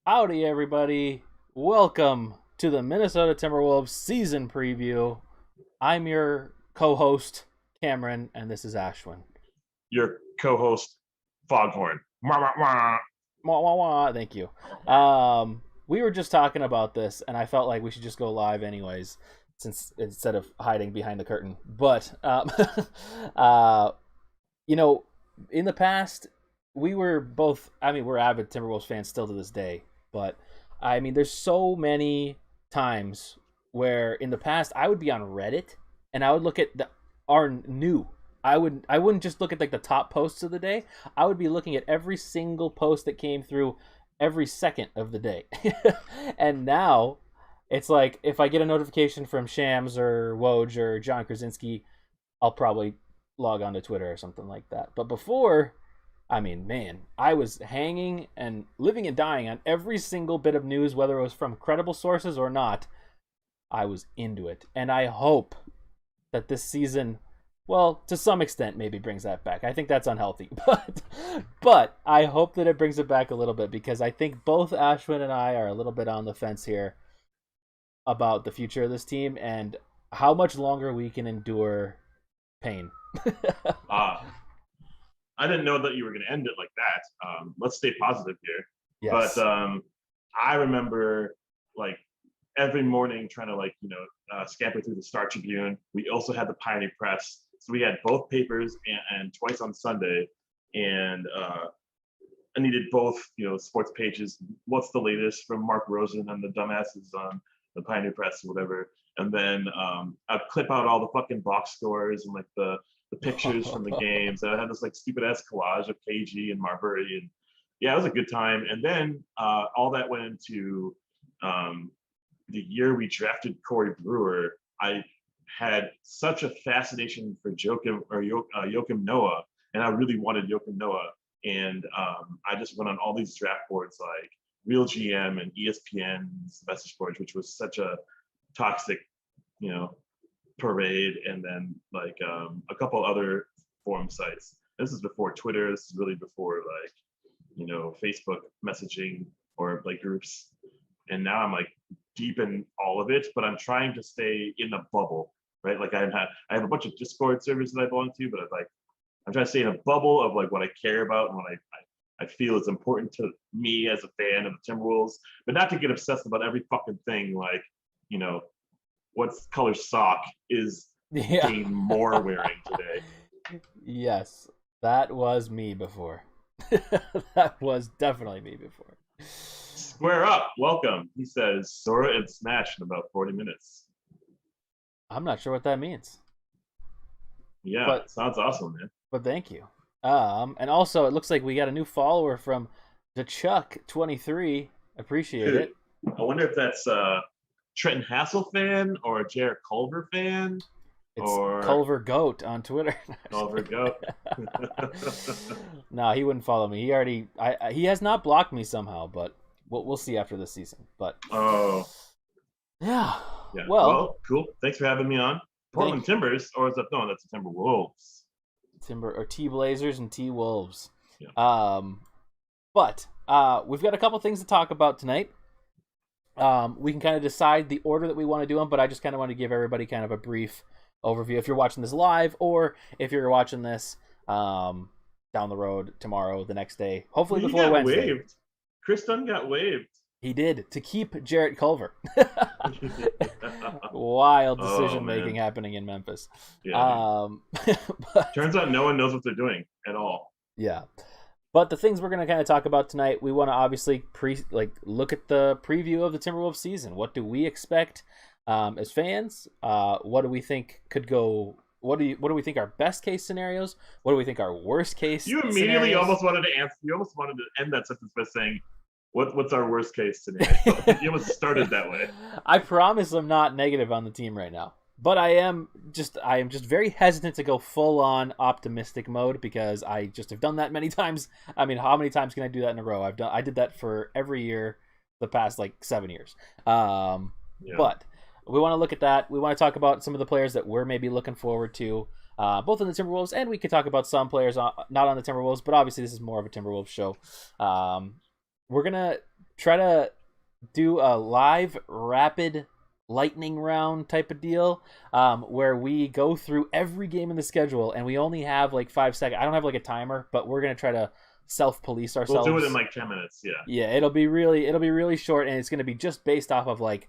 Howdy, everybody. Welcome to the Minnesota Timberwolves season preview. I'm your co-host, Cameron, and this is Ashwin. Your co-host Foghorn. Wah, wah, wah. Wah, wah, wah. Thank you. We were just talking about this, and I felt like we should just go live anyways, since instead of hiding behind the curtain. But, uh, you know, in the past, we were both, we're avid Timberwolves fans still to this day, but there's so many times where in the past I would be on Reddit and I would look at our new. I wouldn't just look at like the top posts of the day. I would be looking at every single post that came through every second of the day. And now it's like if I get a notification from Shams or Woj or John Krasinski, I'll probably log on to Twitter or something like that. But before, man, I was hanging and living and dying on every single bit of news, whether it was from credible sources or not. I was into it. And I hope that this season, well, to some extent, maybe brings that back. I think that's unhealthy. But I hope that it brings it back a little bit because I think both Ashwin and I are a little bit on the fence here about the future of this team and how much longer we can endure pain. Uh, I didn't know that you were going to end it like that. Let's stay positive here. But Yes. I remember like every morning trying to scamper through the Star Tribune. We also had the Pioneer Press, so we had both papers and twice on Sunday, and I needed both sports pages. What's the latest from Mark Rosen and the dumbasses on the Pioneer Press or whatever, and then I'd clip out all the fucking box scores and like the pictures from the games. And I had this like stupid ass collage of KG and Marbury, and yeah, it was a good time. And then all that went into the year we drafted Corey Brewer. I had such a fascination for Joakim Noah, and I really wanted Joakim Noah. And I just went on all these draft boards like Real GM and ESPN's message boards, which was such a toxic, you know, parade, and then like a couple other forum sites. This is before Twitter. This is really before like Facebook messaging or like groups. And now I'm like deep in all of it, but I'm trying to stay in the bubble, right? Like I have a bunch of Discord servers that I belong to, but I'm trying to stay in a bubble of like what I care about and what I feel is important to me as a fan of the Timberwolves, but not to get obsessed about every fucking thing. Like, what color sock is Yeah. Dane Moore wearing today? Yes. That was me before. That was definitely me before. Square up, welcome. He says Sora and Smash in about 40 minutes. I'm not sure what that means. Yeah, But sounds awesome, man. thank you. And also it looks like we got a new follower from the Chuck 23. Appreciate it. I wonder if that's a Trenton Hassel fan or a Jared Culver fan It's or Culver Goat on Twitter. Culver Goat. No, he wouldn't follow me. He has not blocked me somehow, but we'll see after this season. But Oh, yeah, yeah. well, Well, cool. Thanks for having me on. Portland thank Timbers, or is that no? That's the Timberwolves. Timber or T Blazers and T Wolves. Yeah. But we've got a couple things to talk about tonight. We can kind of decide the order that we want to do them, but I just kind of want to give everybody kind of a brief overview if you're watching this live or if you're watching this down the road tomorrow, the next day, hopefully He before got Wednesday. waived. Chris Dunn got waived. He did to keep Jarrett Culver. Wild decision making happening in Memphis. Yeah. But, Turns out no one knows what they're doing at all. yeah. But the things we're going to kind of talk about tonight, we want to obviously look at the preview of the Timberwolves season. What do we expect as fans? What do we think could go? What do we think our best case scenarios? What do we think our worst case? You immediately scenarios? almost wanted to answer. You almost wanted to end that sentence by saying, "What's our worst case scenario?" You almost started that way. I promise I'm not negative on the team right now. But I am just very hesitant to go full on optimistic mode because I just have done that many times. I mean, how many times can I do that in a row? I did that for every year the past like 7 years. Yeah. But we want to look at that. We want to talk about some of the players that we're maybe looking forward to, both in the Timberwolves, and we could talk about some players not on the Timberwolves. But obviously, this is more of a Timberwolves show. we're gonna try to do a live rapid lightning round type of deal, where we go through every game in the schedule and we only have like 5 seconds. I don't have like a timer, but we're gonna try to self-police We'll do it in ourselves. like 10 minutes. Yeah. Yeah, it'll be really short, and it's gonna be just based off of like,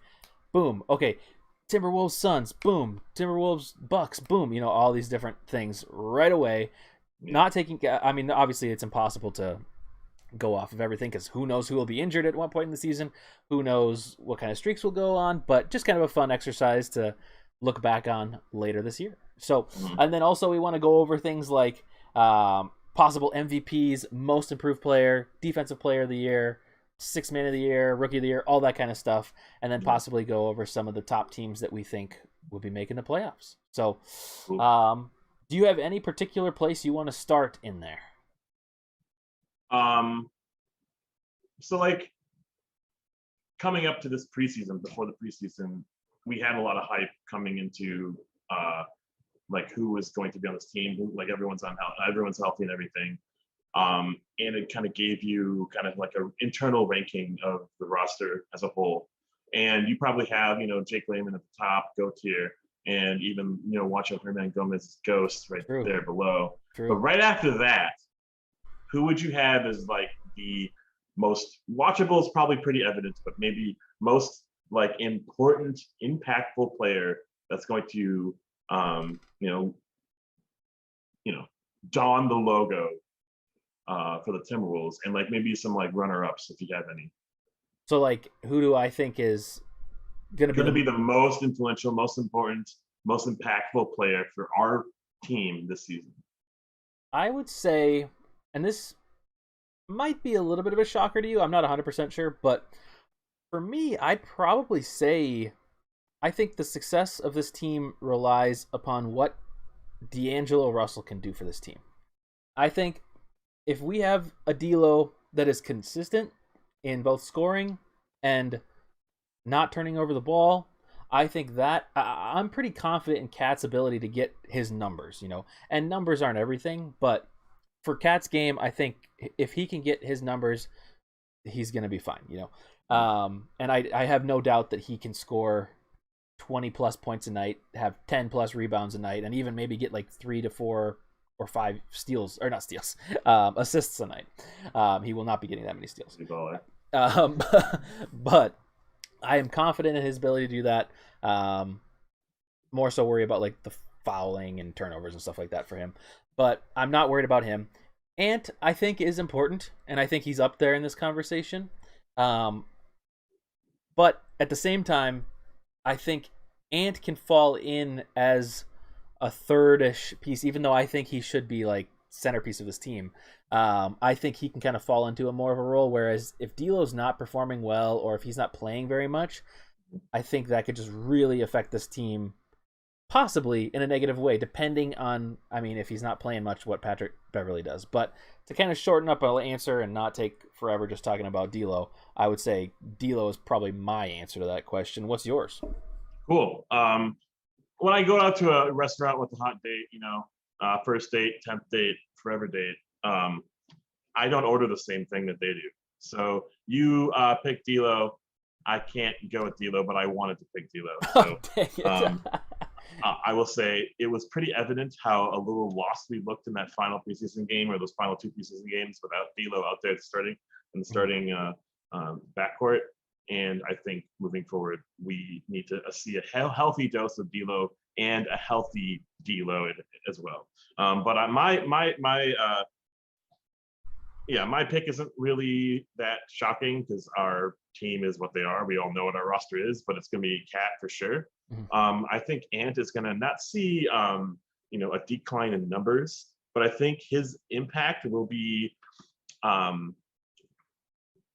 boom, okay, Timberwolves Suns, boom, Timberwolves Bucks, boom, all these different things right away. Yeah. Not taking, I mean, obviously it's impossible to go off of everything because who knows who will be injured at one point in the season, who knows what kind of streaks will go on, but just kind of a fun exercise to look back on later this year. So, Mhm. and then also we want to go over things like possible MVPs, most improved player, defensive player of the year, sixth man of the year, rookie of the year, all that kind of stuff, and then Yeah. possibly go over some of the top teams that we think will be making the playoffs. So, Cool. do you have any particular place you want to start in there? Um, so like coming up to this preseason, before the preseason, we had a lot of hype coming into like who was going to be on this team, who like everyone's healthy and everything. And it kind of gave you kind of like an internal ranking of the roster as a whole. And you probably have, Jake Layman at the top, go tier, and even, Juancho Hernangomez's ghost right True. there below. True. But right after that, who would you have as like the most watchable is probably pretty evident, but maybe most like important, impactful player that's going to, um, you know, don the logo for the Timberwolves, and like maybe some like runner-ups if you have any. So, like, who do I think is going to be Going to the? be the most influential, most important, most impactful player for our team this season. I would say, and this might be a little bit of a shocker to you. I'm not 100% sure, but for me, I'd probably say I think the success of this team relies upon what D'Angelo Russell can do for this team. I think if we have a D'Lo that is consistent in both scoring and not turning over the ball, I think that I'm pretty confident in Cat's ability to get his numbers, And numbers aren't everything, but for Cat's game, I think if he can get his numbers, he's going to be fine. And I have no doubt that he can score 20 plus points a night, have 10 plus rebounds a night, and even maybe get like 3 to 4 or 5 steals, or not steals, assists a night. He will not be getting that many steals. Um, but I am confident in his ability to do that. More so worry about like the fouling and turnovers and stuff like that for him. But I'm not worried about him. Ant, I think, is important, and I think he's up there in this conversation. But at the same time, I think Ant can fall in as a third-ish piece, even though I think he should be like centerpiece of this team. I think he can kind of fall into a more of a role. Whereas if D'Lo's not performing well, or if he's not playing very much, I think that could just really affect this team, possibly in a negative way, depending on, I mean, if he's not playing much, what Patrick Beverley does. But to kind of shorten up an answer and not take forever just talking about D'Lo, I would say D'Lo is probably my answer to that question. What's yours? Cool. When I go out to a restaurant with a hot date, first date, 10th date, forever date, I don't order the same thing that they do. So you pick D'Lo. I can't go with D'Lo, but I wanted to pick D'Lo. So I will say it was pretty evident how a little lost we looked in that final preseason game, or those final two preseason games, without D'Lo out there starting in the starting backcourt. And I think moving forward, we need to see a healthy dose of D'Lo and a healthy D'Lo as well. But my pick isn't really that shocking because our team is what they are. We all know what our roster is, but it's going to be Cat for sure. I think Ant is going to not see a decline in numbers, but I think his impact will be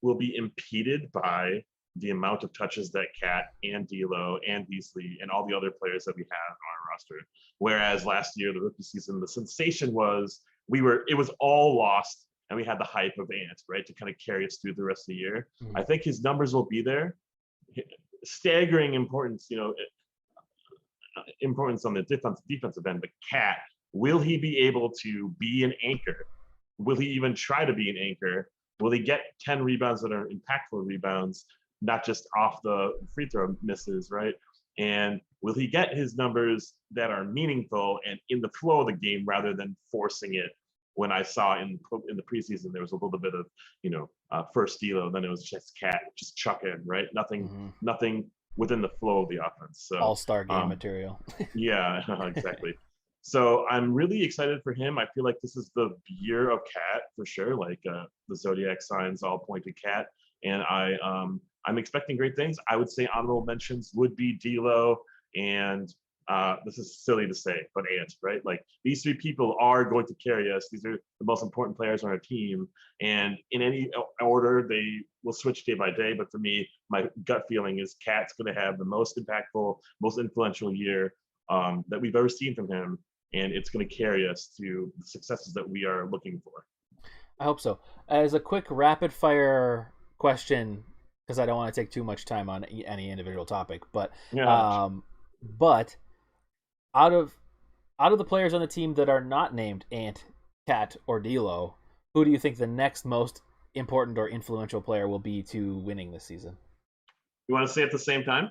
impeded by the amount of touches that Cat and D'Lo and Beasley and all the other players that we have on our roster. Whereas last year, the rookie season, the sensation was it was all lost, and we had the hype of Ant, right, to kind of carry us through the rest of the year. I think his numbers will be there. Staggering importance, importance on the defensive end. But Cat, will he be able to be an anchor? Will he even try to be an anchor Will he get 10 rebounds that are impactful rebounds, not just off the free throw misses, right? And will he get his numbers that are meaningful and in the flow of the game rather than forcing it? When I saw in the preseason, there was a little bit of, first elo, then it was just just chuck in, right? Nothing within the flow of the offense. So all-star game material. Yeah, exactly. So I'm really excited for him. I feel like this is the year of Cat for sure. Like the zodiac signs all point to Cat, and I'm expecting great things. I would say honorable mentions would be D'Lo and this is silly to say, but Ant, right? Like these three people are going to carry us. These are the most important players on our team, and in any order, they will switch day by day. But for me, my gut feeling is Cat's going to have the most impactful, most influential year that we've ever seen from him, and it's going to carry us to the successes that we are looking for. I hope so. As a quick rapid fire question, because I don't want to take too much time on any individual topic, but Yeah. but out of the players on the team that are not named Ant, Cat, or D'Lo, who do you think the next most important or influential player will be to winning this season? You want to say it at the same time?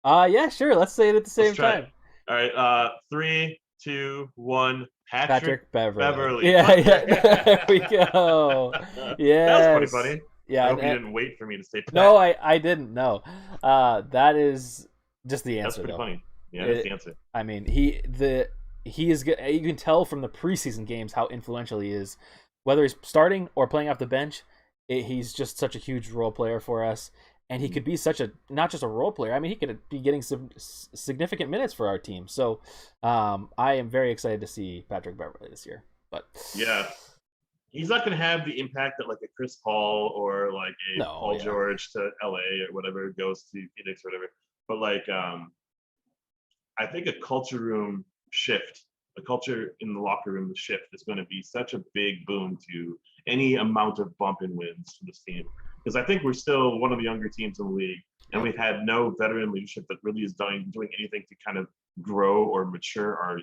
Yeah, sure. Let's say it at the Let's same try time. it. All right. 3, 2, 1. Patrick Beverley. Beverley. Yeah, yeah. There we go. That was pretty Yes. funny. Yeah. I hope you didn't wait for me to say Pat. No, I didn't. No. That is just the answer. That's pretty though. funny. Yeah, that's the answer. I mean, he is. You can tell from the preseason games how influential he is, whether he's starting or playing off the bench. He's just such a huge role player for us, and he could be such a not just a role player. I mean, he could be getting some significant minutes for our team. So, I am very excited to see Patrick Beverley this year. But yeah, he's not going to have the impact that like a Chris Paul or like a Paul George to LA or whatever goes to Phoenix or whatever. But like, I think a culture room shift, a culture in the locker room shift is going to be such a big boon to any amount of bump and wins for this team. Because I think we're still one of the younger teams in the league, and we've had no veteran leadership that really is doing anything to kind of grow or mature our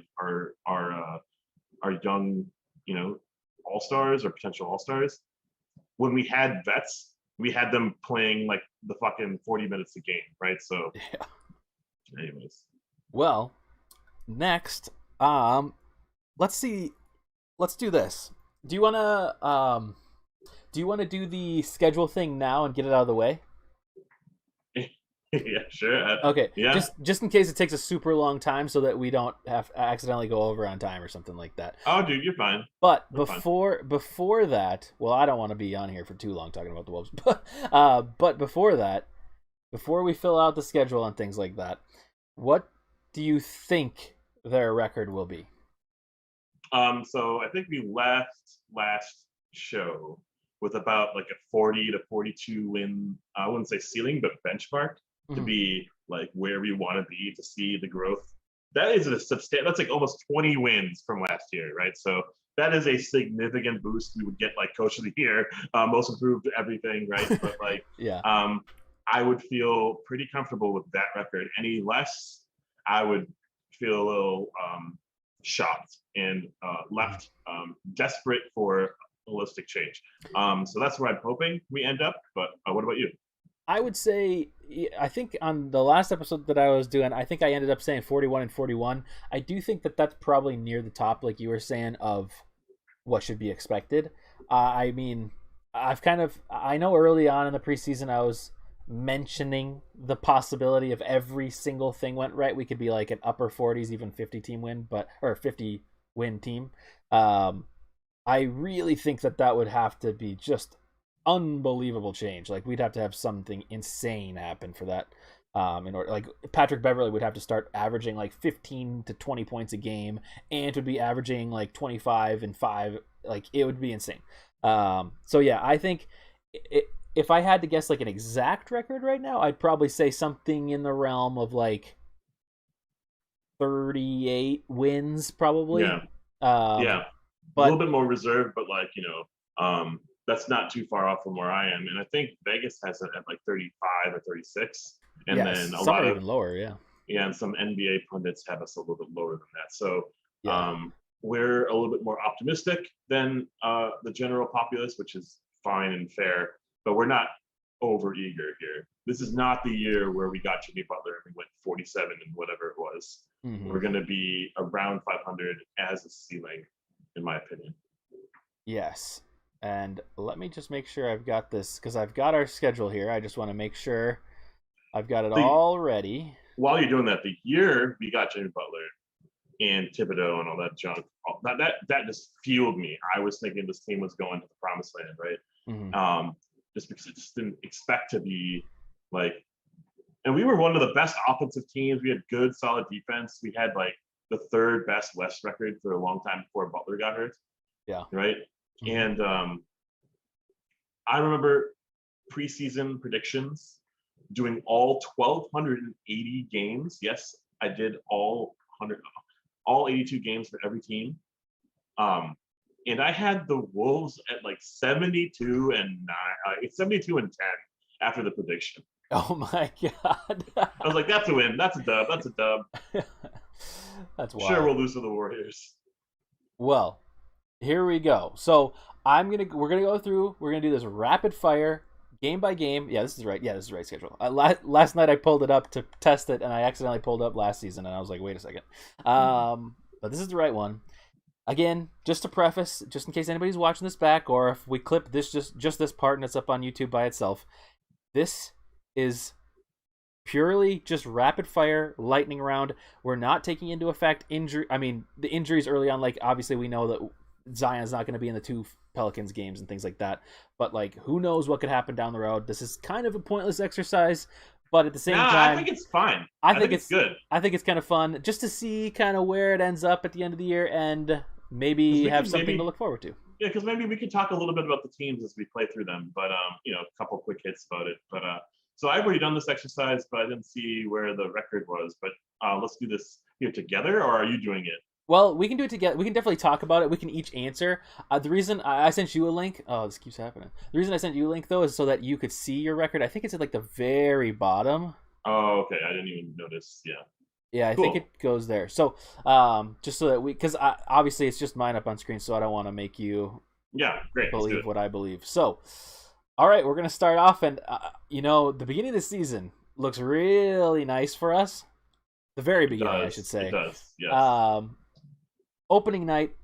young, all stars or potential all stars. When we had vets, we had them playing like the fucking 40 minutes a game, right? So, anyways. Well, next, let's do this. Do you wanna do the schedule thing now and get it out of the way? Yeah, sure. Okay. Yeah. Just in case it takes a super long time, so that we don't have accidentally go over on time or something like that. Oh, dude, you're fine. But before that, well, I don't want to be on here for too long talking about the Wolves. But before that, before we fill out the schedule and things like that, what do you think their record will be? So I think we left last show with about like a 40 to 42 win, I wouldn't say ceiling, but benchmark to be like where we want to be to see the growth. That is a substantial, that's like almost 20 wins from last year, right? So that is a significant boost. We would get like coach of the year, most improved everything, right? But like, yeah, I would feel pretty comfortable with that record. Any less, I would feel a little shocked and left desperate for holistic change. So that's where I'm hoping we end up. But what about you? I would say, I think on the last episode that I was doing, I think I ended up saying 41 and 41. I do think that that's probably near the top, like you were saying, of what should be expected. I mean, I know early on in the preseason I was mentioning the possibility of every single thing went right, we could be like an upper 40s, even 50 win team. I really think that would have to be just unbelievable change. Like we'd have to have something insane happen for that. In order, like Patrick Beverley would have to start averaging like 15 to 20 points a game, and would be averaging like 25 and 5. Like it would be insane. So yeah, I think if I had to guess like an exact record right now, I'd probably say something in the realm of like 38 wins, probably. Yeah. But, a little bit more reserved, but like, that's not too far off from where I am. And I think Vegas has it at like 35 or 36. And then a lot of even lower, yeah. Yeah, and some NBA pundits have us a little bit lower than that. So we're a little bit more optimistic than the general populace, which is fine and fair, but we're not over eager here. This is not the year where we got Jimmy Butler and we went 47 and whatever it was. Mm-hmm. We're going to be around 500 as a ceiling, in my opinion. Yes. And let me just make sure I've got this, because I've got our schedule here. I just want to make sure I've got it all ready. While you're doing that, the year we got Jimmy Butler and Thibodeau and all that junk, that just fueled me. I was thinking this team was going to the promised land, right? Mm-hmm. Just because I just didn't expect to be like, and we were one of the best offensive teams. We had good, solid defense. We had like the third best West record for a long time before Butler got hurt. Yeah. Right. Mm-hmm. And I remember preseason predictions doing all 1,280 games. Yes, I did all 82 games for every team. And I had the Wolves at like 72 and 10 after the prediction. Oh my God. I was like, that's a win. That's a dub. That's a dub. That's wild. Sure, we'll lose to the Warriors. Well, here we go. So we're gonna go through. We're gonna do this rapid fire, game by game. Yeah, this is right. Yeah, this is the right schedule. Last night I pulled it up to test it, and I accidentally pulled up last season, and I was like, wait a second. But this is the right one. Again, just to preface, just in case anybody's watching this back, or if we clip this just this part and it's up on YouTube by itself, this is purely just rapid fire lightning round. We're not taking into effect the injuries early on. Like, obviously we know that Zion's not going to be in the 2 Pelicans games and things like that, but like, who knows what could happen down the road. This is kind of a pointless exercise, but at the same time, I think it's fine. I think it's good. I think it's kind of fun just to see kind of where it ends up at the end of the year, and maybe have something to look forward to. Yeah, because maybe we could talk a little bit about the teams as we play through them, but a couple quick hits about it. But so I've already done this exercise, but I didn't see where the record was. But let's do this here together, or are you doing it? Well, we can do it together. We can definitely talk about it. We can each answer. The reason I sent you a link. Oh, this keeps happening. The reason I sent you a link, though, is so that you could see your record. I think it's at like the very bottom. Oh, okay. I didn't even notice. Yeah. Yeah, I think it goes there. So, just so that because obviously it's just mine up on screen, so I don't want to make you believe what I believe. So, all right, we're gonna start off, and the beginning of the season looks really nice for us. The very beginning, I should say. It does. Yes. Opening night,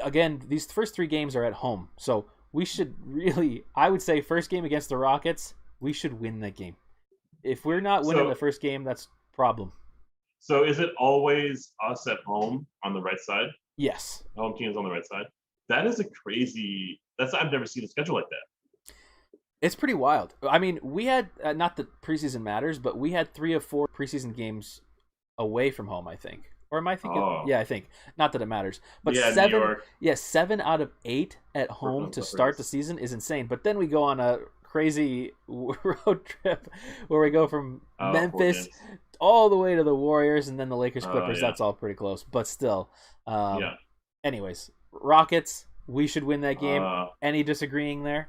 again, these first 3 games are at home, so we should really, I would say, first game against the Rockets, we should win that game. If we're not winning the first game, that's a problem. So is it always us at home on the right side? Yes. Home team's on the right side. That is I've never seen a schedule like that. It's pretty wild. I mean, we had, not that preseason matters, but we had 3 of 4 preseason games away from home, I think. Or am I thinking? Yeah, I think. Not that it matters. But yeah, 7 out of 8 at home to start the season is insane. But then we go on a crazy road trip where we go from Memphis all the way to the Warriors, and then the Lakers Clippers. That's all pretty close. But still. Anyways, Rockets, we should win that game. Any disagreeing there?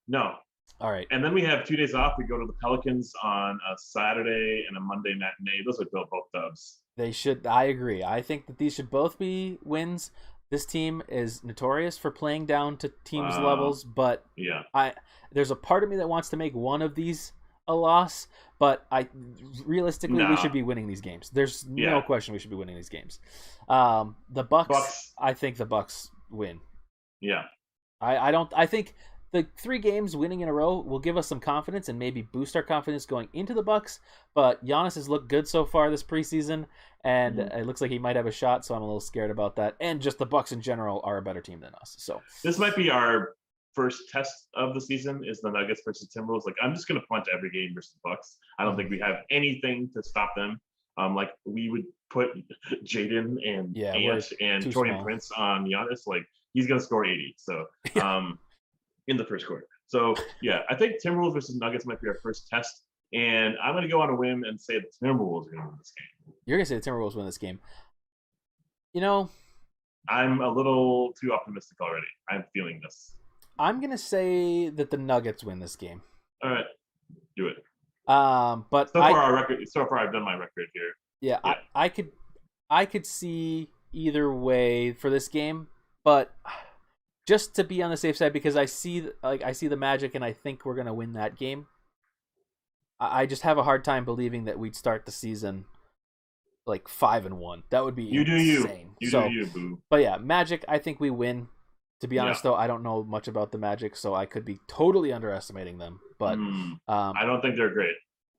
No. All right. And then we have 2 days off. We go to the Pelicans on a Saturday and a Monday matinee. Those are both dubs. They should. I agree. I think that these should both be wins. This team is notorious for playing down to teams' levels, but there's a part of me that wants to make one of these a loss, but realistically we should be winning these games. There's no question we should be winning these games. The Bucks. I think the Bucks win. Yeah. I think the 3 games winning in a row will give us some confidence and maybe boost our confidence going into the Bucks. But Giannis has looked good so far this preseason, and it looks like he might have a shot. So I'm a little scared about that. And just the Bucks in general are a better team than us. So this might be our first test of the season. Is the Nuggets versus Timberwolves? Like, I'm just gonna punt every game versus the Bucks. I don't think we have anything to stop them. Like, we would put Jaden and Torian Prince on Giannis. Like, he's gonna score 80. So in the first quarter. So, I think Timberwolves versus Nuggets might be our first test. And I'm going to go on a whim and say the Timberwolves are going to win this game. You're going to say the Timberwolves win this game. I'm a little too optimistic already. I'm feeling this. I'm going to say that the Nuggets win this game. All right. Do it. But so far I've done my record here. Yeah. I could see either way for this game, but just to be on the safe side, because I see the Magic and I think we're gonna win that game. I just have a hard time believing that we'd start the season like 5-1. That would be You do insane. you so, do you, boo. but yeah, Magic. I think we win. To be honest, though, I don't know much about the Magic, so I could be totally underestimating them. But I don't think they're great.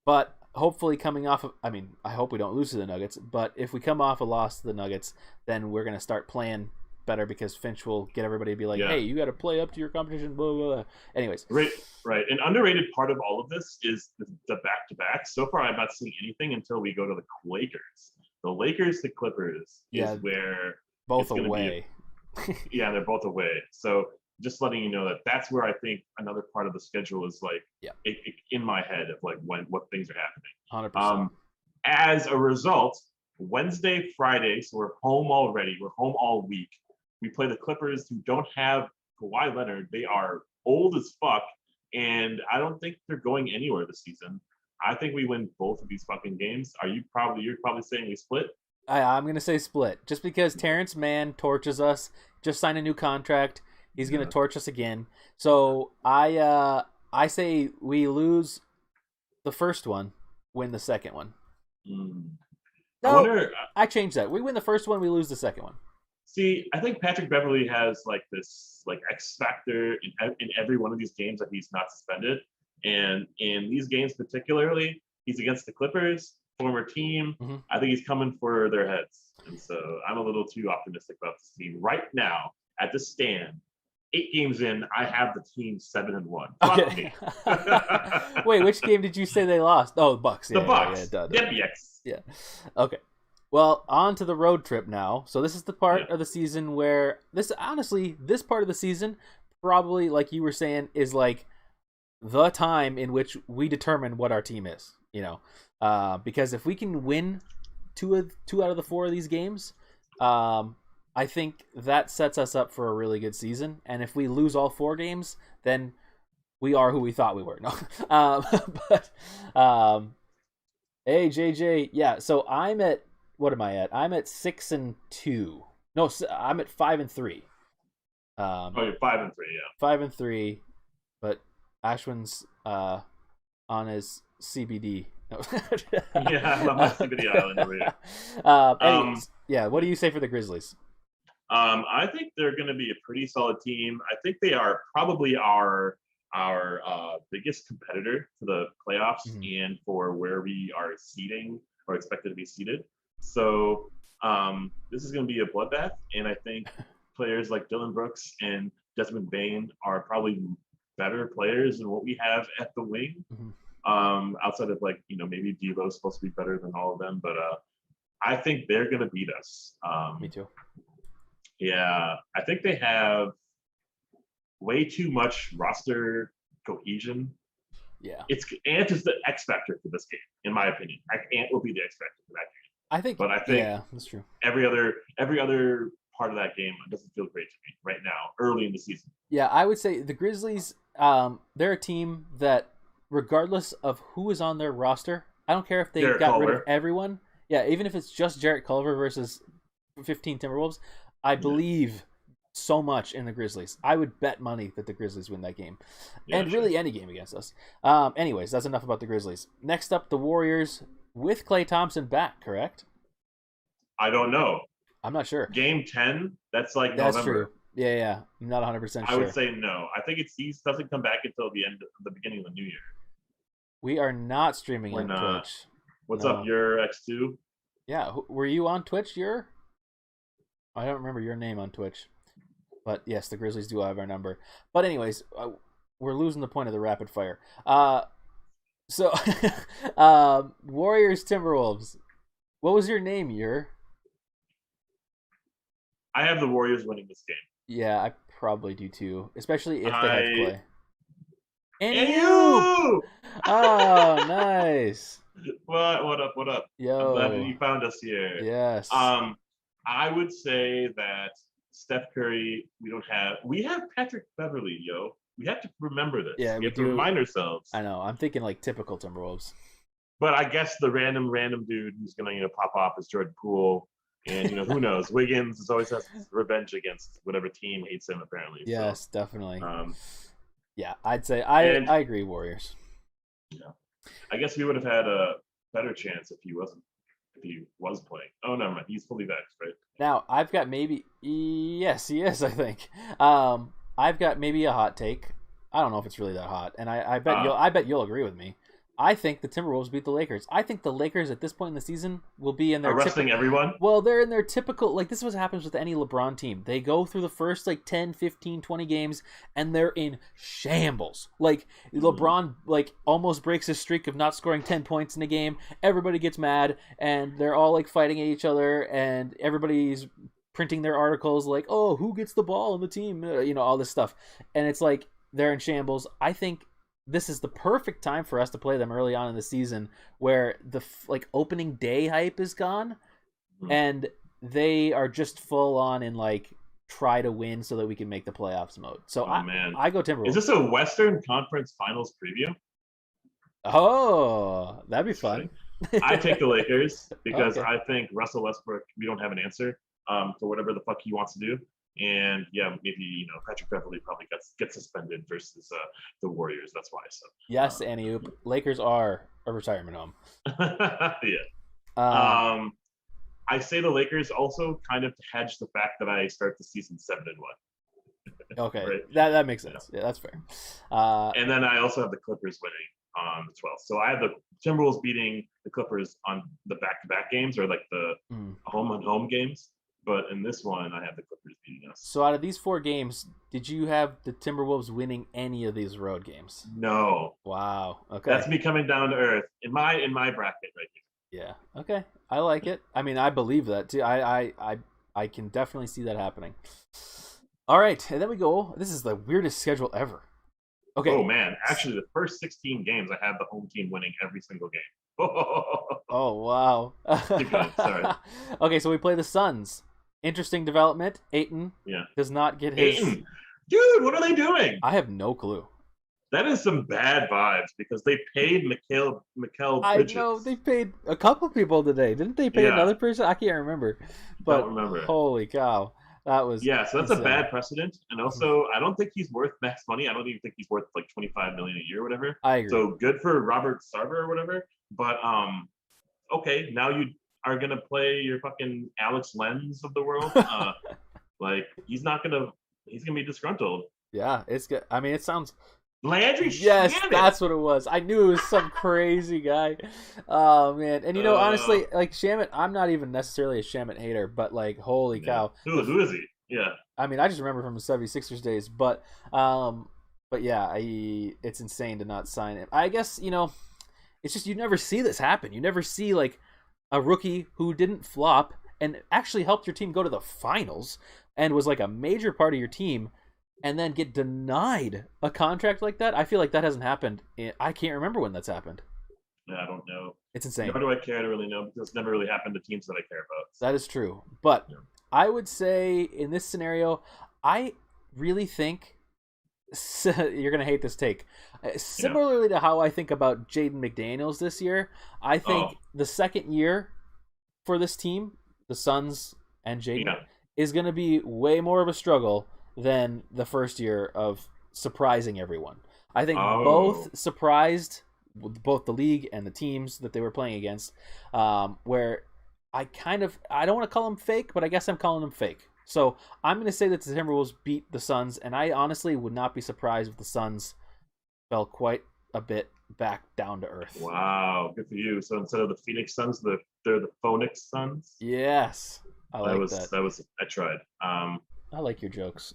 But hopefully, coming off of, I mean, I hope we don't lose to the Nuggets. But if we come off a loss to the Nuggets, then we're gonna start playing better because Finch will get everybody to be like, "Hey, you got to play up to your competition." Blah blah blah. Anyways, right. An underrated part of all of this is the back-to-back. So far, I'm not seeing anything until we go to the Lakers. The Lakers to Clippers is where both away. Yeah, they're both away. So just letting you know that that's where I think another part of the schedule is like in my head of like what things are happening. 100%. As a result, Wednesday, Friday, so we're home already. We're home all week. We play the Clippers, who don't have Kawhi Leonard. They are old as fuck, and I don't think they're going anywhere this season. I think we win both of these fucking games. You're probably saying we split? I'm going to say split. Just because Terrence Mann torches us, just signed a new contract. He's going to torch us again. So I say we lose the first one, win the second one. No, I changed that. We win the first one, we lose the second one. See, I think Patrick Beverley has like this like X factor in every one of these games that he's not suspended. And in these games particularly, he's against the Clippers, former team. I think he's coming for their heads. And so I'm a little too optimistic about this team. Right now, at the stand, 8 games in, I have the team 7-1. Okay. Wait, which game did you say they lost? Oh, Bucks. The Bucks. Yeah. Okay. Well, on to the road trip now. So this is the part of the season where this part of the season probably, like you were saying, is like the time in which we determine what our team is. Because if we can win two out of the 4 of these games, I think that sets us up for a really good season. And if we lose all 4 games, then we are who we thought we were. No, hey JJ, yeah. So I'm at what am I at? I'm at 6-2. No, I'm at 5-3. You're 5-3, yeah. 5-3, but Ashwin's on his CBD. No. Yeah, I'm on my CBD island over here. Anyways, what do you say for the Grizzlies? I think they're going to be a pretty solid team. I think they are probably our biggest competitor for the playoffs and for where we are seeding or expected to be seated. So this is going to be a bloodbath, and I think players like Dylan Brooks and Desmond Bane are probably better players than what we have at the wing. Outside of maybe Devo's supposed to be better than all of them, but I think they're going to beat us. Me too. Yeah, I think they have way too much roster cohesion. Yeah, Ant is the X factor for this game, in my opinion. Ant will be the X factor for that game. I think that's true. Every other part of that game doesn't feel great to me right now, early in the season. Yeah, I would say the Grizzlies. They're a team that, regardless of who is on their roster, I don't care if they got rid of everyone. Yeah, even if it's just Jarrett Culver versus 15 Timberwolves, I believe so much in the Grizzlies. I would bet money that the Grizzlies win that game. Really any game against us. Anyways, that's enough about the Grizzlies. Next up, the Warriors with Klay Thompson back, correct? I don't know. I'm not sure. Game 10, that's like That's November. True. Yeah. I'm not 100% sure. I would say no. I think he doesn't come back until the beginning of the new year. We are not streaming on Twitch. What's up, your X2? Yeah, were you on Twitch? I don't remember your name on Twitch. But yes, the Grizzlies do have our number. But anyways, we're losing the point of the rapid fire. So, Warriors Timberwolves. What was your name, I have the Warriors winning this game. Yeah, I probably do too, especially if they have Klay. And you! Oh, nice. What up? Yo. I'm glad that you found us here. Yes. I would say that Steph Curry, we have Patrick Beverley, yo. We have to remember this. Yeah, we have to remind ourselves. I know. I'm thinking like typical Timberwolves. But I guess the random dude who's going to pop off is Jordan Poole. And who knows? Wiggins is always has revenge against whatever team hates him apparently. Yes, So, definitely. um, Yeah, I'd say and I agree, Warriors. I guess we would have had a better chance if he was playing. Oh no, man, he's fully vaxxed, right? Now I've got maybe yes, he is. I think. I've got maybe a hot take. I don't know if it's really that hot, and I bet you'll agree with me. I think the Timberwolves beat the Lakers. I think the Lakers at this point in the season will be in their arresting everyone. Well, they're in their typical, like, this is what happens with any LeBron team. They go through the first, like, 10, 15, 20 games, and they're in shambles. Like, LeBron, like, almost breaks his streak of not scoring 10 points in a game. Everybody gets mad, and they're all, like, fighting at each other, and everybody's printing their articles like, oh, who gets the ball on the team? All this stuff. And it's like, they're in shambles. I think this is the perfect time for us to play them early on in the season where the opening day hype is gone and they are just full on in like try to win so that we can make the playoffs mode. So I go Timberwolves. Is this a Western Conference Finals preview? Oh, that'd be fun. I take the Lakers because I think Russell Westbrook, we don't have an answer for whatever the fuck he wants to do. And yeah, maybe Patrick Beverley probably gets suspended versus the Warriors. That's why. So yes, Annie-oop. Lakers are a retirement home. Yeah. I say the Lakers also kind of to hedge the fact that I start the season 7-1. Okay, right? that makes sense. Yeah, that's fair. And then I also have the Clippers winning on the 12th. So I have the Timberwolves beating the Clippers on the back-to-back games or like the home games. But in this one, I have the Clippers beating us. So out of these 4 games, did you have the Timberwolves winning any of these road games? No. Wow. Okay. That's me coming down to earth in my bracket right here. Yeah. Okay. I like it. I mean, I believe that too. I can definitely see that happening. All right, and then we go. This is the weirdest schedule ever. Okay. Oh man, actually, the first 16 games, I had the home team winning every single game. Oh wow. Keep going. Sorry. Okay, so we play the Suns. Interesting development. Ayton does not get his. Ayton, dude, what are they doing? I have no clue. That is some bad vibes because they paid Mikal Bridges. I know they paid a couple people today. Didn't they pay another person? I can't remember. But don't remember. Holy cow. That was so that's insane. A bad precedent. And also I don't think he's worth max money. I don't even think he's worth like $25 million a year or whatever. I agree. So good for Robert Sarver or whatever. But okay, now you are gonna play your fucking Alex Lenz of the world. Like he's gonna be disgruntled. Yeah, it's good. I mean, it sounds. Landry Yes, Shamet. That's what it was. I knew it was some crazy guy. Oh man, and honestly, like Shamet, I'm not even necessarily a Shamet hater, but like, holy cow, who is he? Yeah, I mean, I just remember from the 76ers days, but yeah, it's insane to not sign him. I guess it's just you never see this happen. You never see like a rookie who didn't flop and actually helped your team go to the finals and was like a major part of your team. And then get denied a contract like that. I feel like that hasn't happened. I can't remember when that's happened. I don't know. It's insane. Nor do I care to really know because it's never really happened to teams that I care about. That is true. But I would say in this scenario, I really think you're going to hate this take. Similarly to how I think about Jaden McDaniels this year, I think the second year for this team, the Suns and Jaden, is going to be way more of a struggle than the first year of surprising everyone. I think both surprised both the league and the teams that they were playing against, where I don't want to call them fake, but I guess I'm calling them fake. So I'm going to say that the Timberwolves beat the Suns, and I honestly would not be surprised if the Suns fell quite a bit back down to earth. Wow, good for you. So instead of the Phoenix Suns, they're the Phoenix Suns? Yes. I like that. I tried. I like your jokes.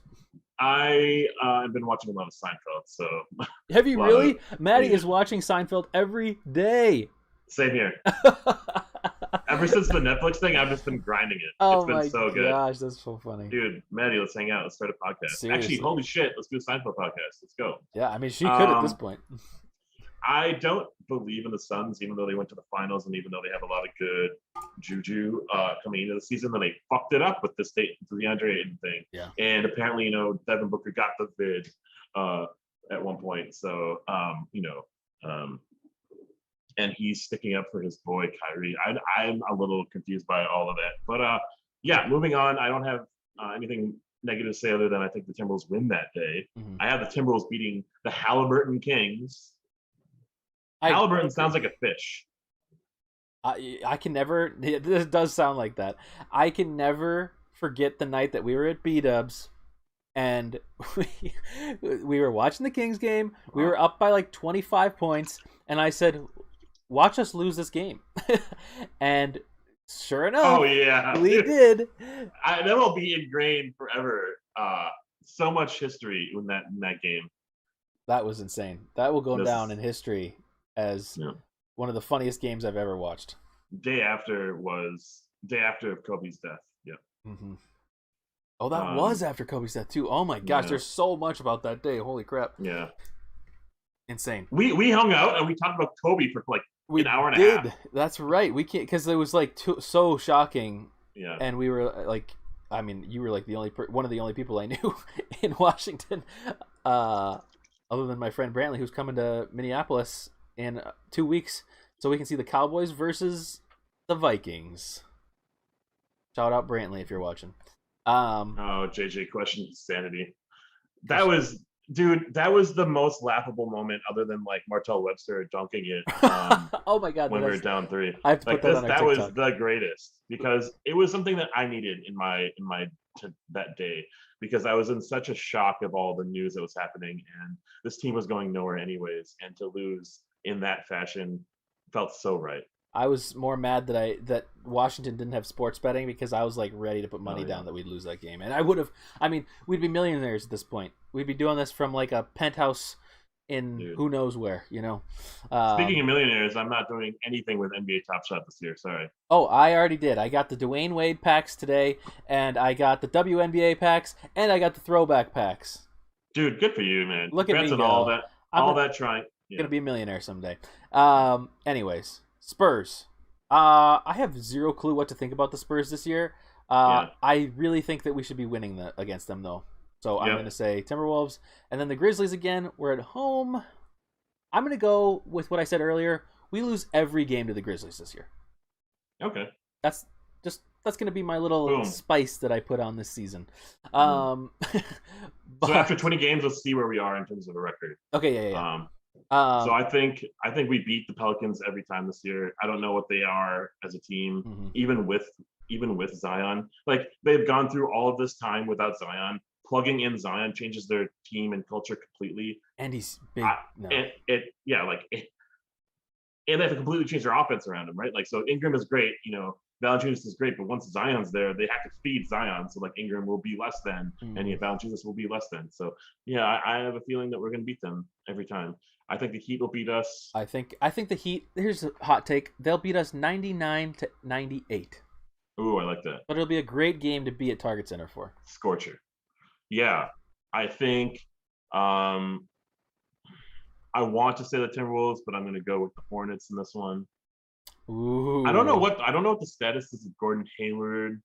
I have been watching a lot of Seinfeld, so. Have you really? Maddie is watching Seinfeld every day. Same here. Ever since the Netflix thing, I've just been grinding it. Oh it's been so good. Gosh, that's so funny. Dude, Maddie, let's hang out. Let's start a podcast. Seriously. Actually, holy shit, let's do a Seinfeld podcast. Let's go. Yeah, I mean, she could at this point. I don't believe in the Suns, even though they went to the finals and even though they have a lot of good juju coming into the season, then they fucked it up with the DeAndre Ayton thing. Yeah. And apparently, Devin Booker got the vid at one point. So, and he's sticking up for his boy Kyrie. I'm a little confused by all of that, but yeah, moving on. I don't have anything negative to say other than I think the Timberwolves win that day. Mm-hmm. I have the Timberwolves beating the Halliburton Kings. I Halliburton agree. sounds like a fish. I can never. This does sound like that. I can never forget the night that we were at B Dubs and we were watching the Kings game. We were up by like 25 points, and I said, "Watch us lose this game." And sure enough, Oh yeah, we did. that will be ingrained forever. So much history in that game. That was insane. That will go This down in history as yeah. one of the funniest games I've ever watched. Day after Kobe's death. Yeah. Mm-hmm. Oh, that was after Kobe's death too. Oh my gosh, there's so much about that day. Holy crap! Yeah, insane. We hung out and we talked about Kobe for like an hour and a half. That's right. We can't because it was like so shocking. Yeah. And we were like, I mean, you were like the only one of the only people I knew in Washington, other than my friend Brantley, who's coming to Minneapolis in 2 weeks, so we can see the Cowboys versus the Vikings. Shout out Brantley if you're watching. JJ question sanity. That was the most laughable moment other than like Martell Webster dunking it. Oh my god! When we were down 3. I have to put that on our that TikTok. was the greatest because it was something that I needed in my that day because I was in such a shock of all the news that was happening and this team was going nowhere anyways, and to lose in that fashion felt so right. I was more mad that Washington didn't have sports betting because I was like ready to put money down that we'd lose that game. And I would have, I mean, we'd be millionaires at this point. We'd be doing this from like a penthouse in who knows where, you know. Speaking of millionaires, I'm not doing anything with NBA Top Shot this year. Sorry. Oh, I already did. I got the Dwayne Wade packs today, and I got the WNBA packs, and I got the throwback packs. Dude, good for you, man. Look at me go. all that trying. Yeah. Gonna be a millionaire someday. Anyways. Spurs. I have zero clue what to think about the Spurs this year. I really think that we should be winning against them, though. So I'm going to say Timberwolves. And then the Grizzlies again. We're at home. I'm going to go with what I said earlier. We lose every game to the Grizzlies this year. Okay. That's going to be my little spice that I put on this season. So after 20 games, let's see where we are in terms of a record. Okay, yeah. So I think we beat the Pelicans every time this year. I don't know what they are as a team, even with Zion. Like they've gone through all of this time without Zion. Plugging in Zion changes their team and culture completely. And he's big. And they have to completely change their offense around him, right? Like so, Ingram is great. Valanciunas is great, but once Zion's there, they have to feed Zion. So like Ingram will be less than, and Valanciunas will be less than. So yeah, I have a feeling that we're going to beat them every time. I think the Heat will beat us. I think the Heat. Here's a hot take: they'll beat us 99-98. Ooh, I like that. But it'll be a great game to be at Target Center for. Scorcher. Yeah, I think. I want to say the Timberwolves, but I'm going to go with the Hornets in this one. Ooh. I don't know what the status is of Gordon Hayward,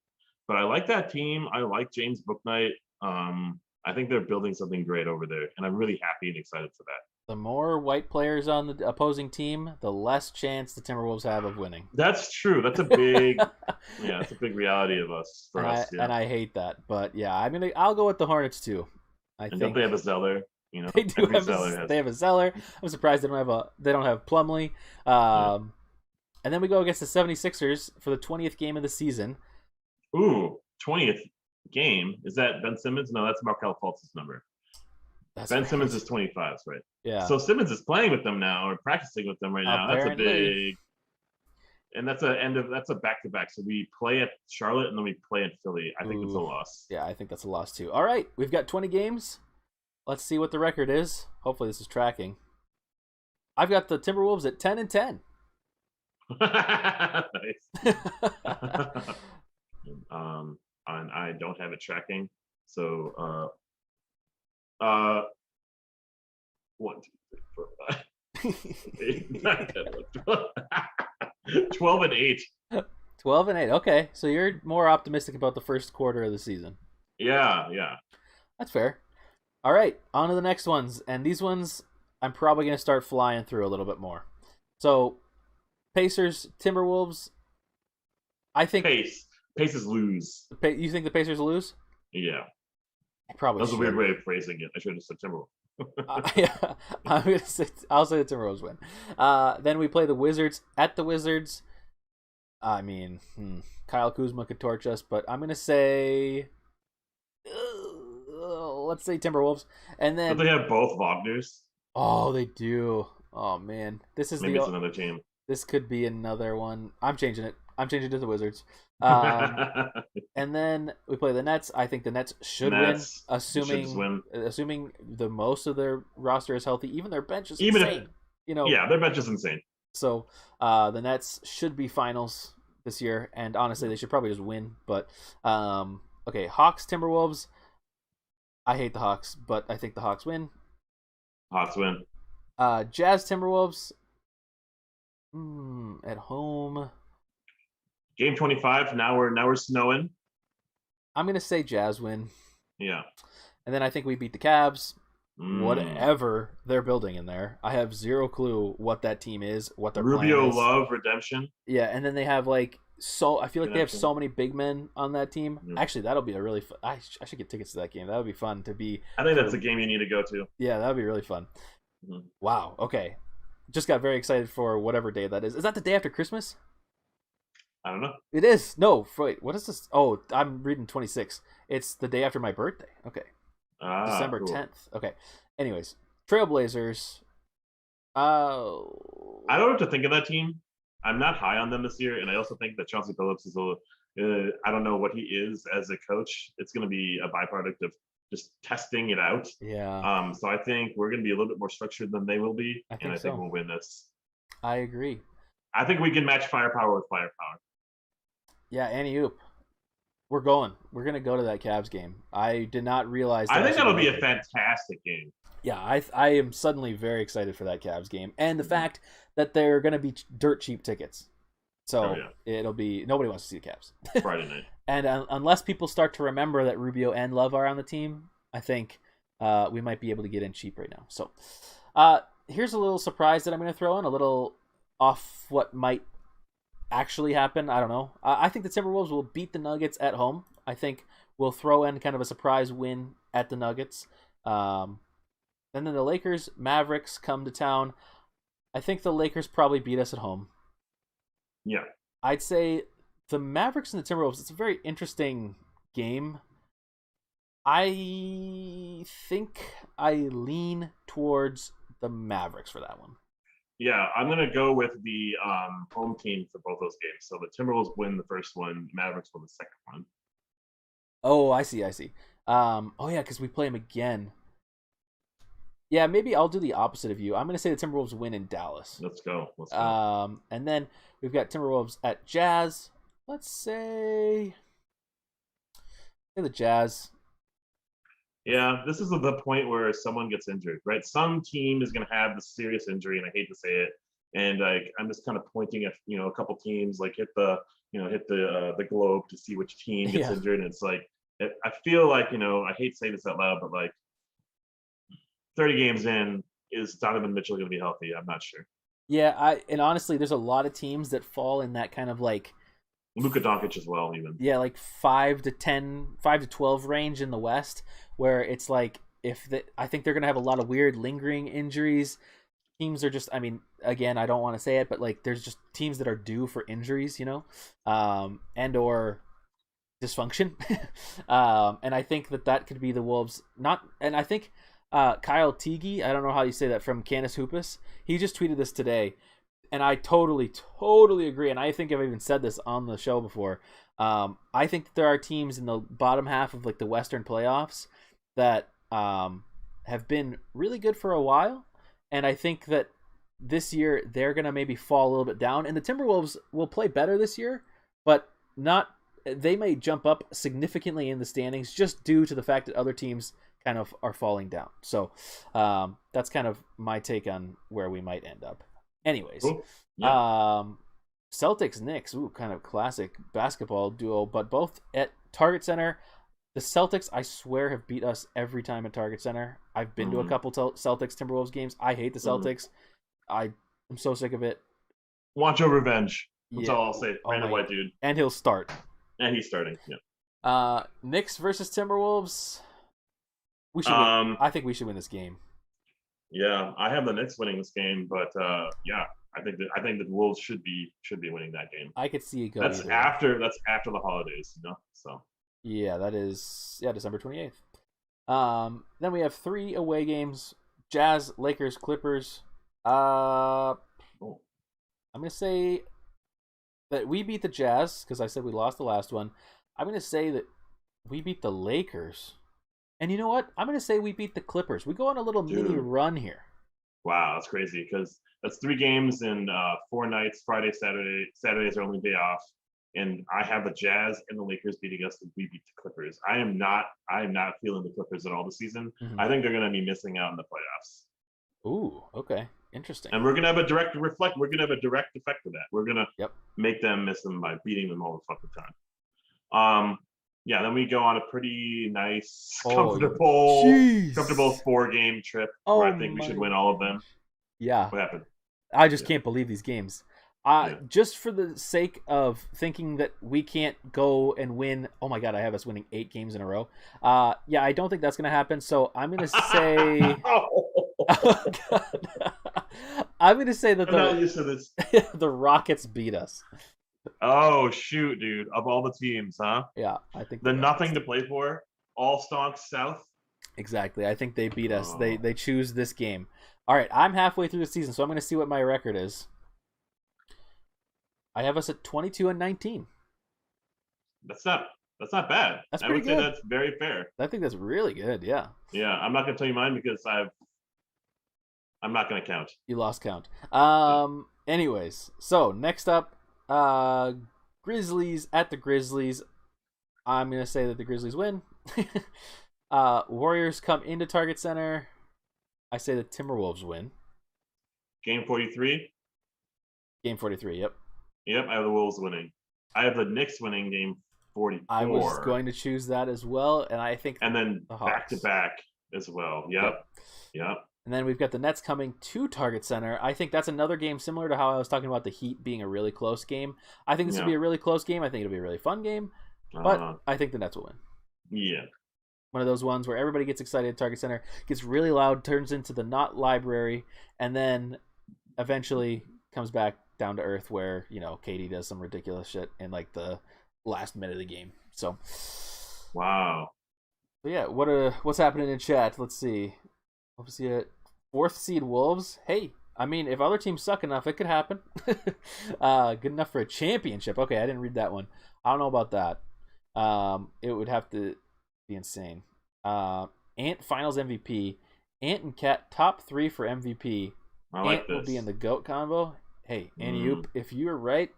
but I like that team. I like James Bouknight. I think they're building something great over there, and I'm really happy and excited for that. The more white players on the opposing team, the less chance the Timberwolves have of winning. That's true. That's a big, it's a big reality of us for us. And I hate that, but yeah, I'll go with the Hornets too. Don't they have a Zeller? They do have a Zeller. I'm surprised they don't have Plumlee. And then we go against the 76ers for the 20th game of the season. Ooh, 20th game? Is that Ben Simmons? No, that's Markelle Fultz's number. Ben Simmons is 25, right? Yeah. So Simmons is playing with them now or practicing with them right now. Apparently. That's a big, and that's a back-to-back. So we play at Charlotte and then we play at Philly. I think that's a loss. Yeah, I think that's a loss too. All right, we've got 20 games. Let's see what the record is. Hopefully this is tracking. I've got the Timberwolves at 10-10. Nice. And I don't have it tracking. So 1, 2, 3, 4, 5. 12 and 8. 12 and 8. Okay, so you're more optimistic about the first quarter of the season. Yeah. That's fair. All right, on to the next ones. And these ones, I'm probably going to start flying through a little bit more. So, Pacers, Timberwolves. I think Pace. Pacers lose. You think the Pacers lose? Yeah, They probably that was a weird should. way of phrasing it. I should have said Timberwolves. Yeah, I'll say the Timberwolves win. Then we play the Wizards at the Wizards. I mean, Kyle Kuzma could torch us, but I'm gonna say, let's say Timberwolves, and But then they have both Wagners. oh, they do. Oh man, Maybe it's another team. this could be another one. I'm changing it. I'm changing it to the Wizards. Um, and then we play the Nets. I think the Nets should win, assuming the most of their roster is healthy. Even their bench is insane. Yeah, their bench is insane. So the Nets should be finals this year, and honestly, they should probably just win. But okay, Hawks, Timberwolves. I hate the Hawks, but I think the Hawks win. Hawks win. Jazz, Timberwolves. At home. Game 25. Now we're snowing. I'm gonna say Jazz win. Yeah. And then I think we beat the Cavs. Whatever they're building in there, I have zero clue what that team is, what their Rubio plan is. Love redemption. Yeah, and then they have I feel like they have so many big men on that team. Yeah. Actually, that'll be a really fun. I should get tickets to that game. That would be fun to be. I think that's a game you need to go to. Yeah, that would be really fun. Mm-hmm. Wow. Okay. Just got very excited for whatever day that is. Is that the day after Christmas? I don't know. It is. No, wait. What is this? Oh, I'm reading 26. It's the day after my birthday. Okay. December 10th. Okay. Anyways, Trailblazers. I don't know what to think of that team. I'm not high on them this year, and I also think that Chauncey Billups is I don't know what he is as a coach. It's going to be a byproduct of just testing it out. Yeah. So I think we're going to be a little bit more structured than they will be, and I think we'll win this. I agree. I think we can match firepower with firepower. Yeah, Annie Oop. We're going. We're going to go to that Cavs game. I did not realize I think that'll be a fantastic game. Yeah, I am suddenly very excited for that Cavs game. And the fact that they're going to be dirt cheap tickets. So it'll be... Nobody wants to see the Cavs. Friday night. And unless people start to remember that Rubio and Love are on the team, I think we might be able to get in cheap right now. So here's a little surprise that I'm going to throw in. A little off what might actually happen. I don't know. I think the Timberwolves will beat the Nuggets at home. I think we'll throw in kind of a surprise win at the Nuggets. And then the Lakers, Mavericks come to town. I think the Lakers probably beat us at home. Yeah. I'd say the Mavericks and the Timberwolves, it's a very interesting game. I think I lean towards the Mavericks for that one. Yeah, I'm going to go with the home team for both those games. So the Timberwolves win the first one, Mavericks win the second one. Oh, I see. Oh, yeah, because we play them again. Yeah, maybe I'll do the opposite of you. I'm going to say the Timberwolves win in Dallas. Let's go. And then we've got Timberwolves at Jazz. Let's say the Jazz. Yeah, this is the point where someone gets injured, right? Some team is going to have the serious injury, and I hate to say it. And I'm just kind of pointing at a couple teams, like hit the globe to see which team gets injured. And it's like I feel like I hate to say this out loud, but like 30 games in, is Donovan Mitchell going to be healthy? I'm not sure. Yeah, and honestly, there's a lot of teams that fall in that kind of like Luka Doncic as well, even. Yeah, like 5 to 12 range in the West, where it's like I think they're gonna have a lot of weird lingering injuries. Teams are just, I mean, again, I don't want to say it, but like there's just teams that are due for injuries, and or dysfunction. And I think that could be the Wolves. And I think Kyle Teague, I don't know how you say that, from Canis Hoopus, he just tweeted this today. And I totally agree. And I think I've even said this on the show before. I think that there are teams in the bottom half of like the Western playoffs that have been really good for a while. And I think that this year they're going to maybe fall a little bit down. And the Timberwolves will play better this year, but they may jump up significantly in the standings just due to the fact that other teams kind of are falling down. So that's kind of my take on where we might end up. Anyways, cool. Yeah. Celtics Knicks, kind of classic basketball duo, but both at Target Center. The Celtics, I swear, have beat us every time at Target Center. I've been to a couple Celtics Timberwolves games. I hate the Celtics. I'm so sick of it. Want your revenge. That's all I'll say. Random white dude. And he'll start. And he's starting. Yeah. Knicks versus Timberwolves. We should win. Um. I think we should win this game. Yeah, I have the Knicks winning this game, but yeah, I think that the Wolves should be winning that game. I could see it go That's either way. after the holidays, you know. So Yeah, that is December 28th. Then we have 3 away games: Jazz, Lakers, Clippers. I'm gonna say that we beat the Jazz because I said we lost the last one. I'm gonna say that we beat the Lakers, and you know what? I'm gonna say we beat the Clippers. We go on a little mini run here. wow, that's crazy because that's 3 games in 4 nights. Friday, Saturday. Saturday's our only day off, and I have the Jazz and the Lakers beating us, and we beat the Clippers. I am not feeling the Clippers at all this season. Mm-hmm. I think they're going to be missing out in the playoffs. Ooh, okay, interesting. And we're going to have a direct effect of that. We're going to Yep. make them miss them by beating them all the fucking time. Yeah, then we go on a pretty nice, comfortable 4-game trip where I think we should win all of them. Yeah. What happened? I just can't believe these games. Just for the sake of thinking that we can't go and win. Oh my God, I have us winning 8 games in a row. Yeah, I don't think that's going to happen. So I'm going to say. Oh, God. I'm going to say that I'm not used to this. The Rockets beat us. Oh shoot, dude! Of all the teams, huh? Yeah, I think the nothing to play for, all stonks South. Exactly. I think they beat us. They choose this game. All right, I'm halfway through the season, so I'm going to see what my record is. I have us at 22-19. That's not bad. That's pretty good. Say that's very fair. I think that's really good. Yeah. Yeah, I'm not going to tell you mine because I'm not going to count. You lost count. Anyways, so next up. Grizzlies at the Grizzlies. I'm gonna say that the Grizzlies win. Warriors come into Target Center. I say the Timberwolves win. Game 43. Game 43. Yep. Yep. I have the Wolves winning. I have the Knicks winning game 44. I was going to choose that as well, and I think. And then back to back as well. Yep. And then we've got the Nets coming to Target Center. I think that's another game similar to how I was talking about the Heat being a really close game. I think this will be a really close game. I think it'll be a really fun game. But I think the Nets will win. Yeah. One of those ones where everybody gets excited at Target Center, gets really loud, turns into the not library, and then eventually comes back down to earth where, Katie does some ridiculous shit in like the last minute of the game. So wow. But yeah, what's happening in chat? Let's see. Obviously, 4th seed Wolves. Hey, I mean, if other teams suck enough, it could happen. Good enough for a championship. Okay, I didn't read that one. I don't know about that. It would have to be insane. Ant Finals MVP. Ant and Cat top 3 for MVP. Ant will be in the GOAT combo. Hey, Ant, if you're right,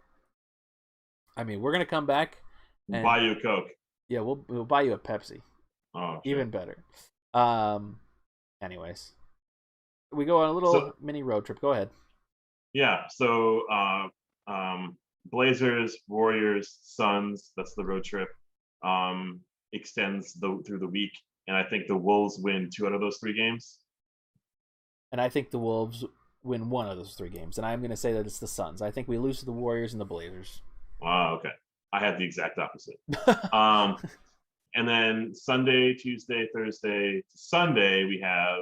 I mean, we're gonna come back and buy you a Coke. Yeah, we'll buy you a Pepsi. Oh, even better. Anyways, we go on a little mini road trip. Go ahead. Yeah. So, Blazers, Warriors, Suns. That's the road trip. Extends through the week, and I think the Wolves win 2 out of those 3 games. And I think the Wolves win 1 of those 3 games. And I'm going to say that it's the Suns. I think we lose to the Warriors and the Blazers. Wow. Okay. I had the exact opposite. And then Sunday, Tuesday, Thursday, Sunday, we have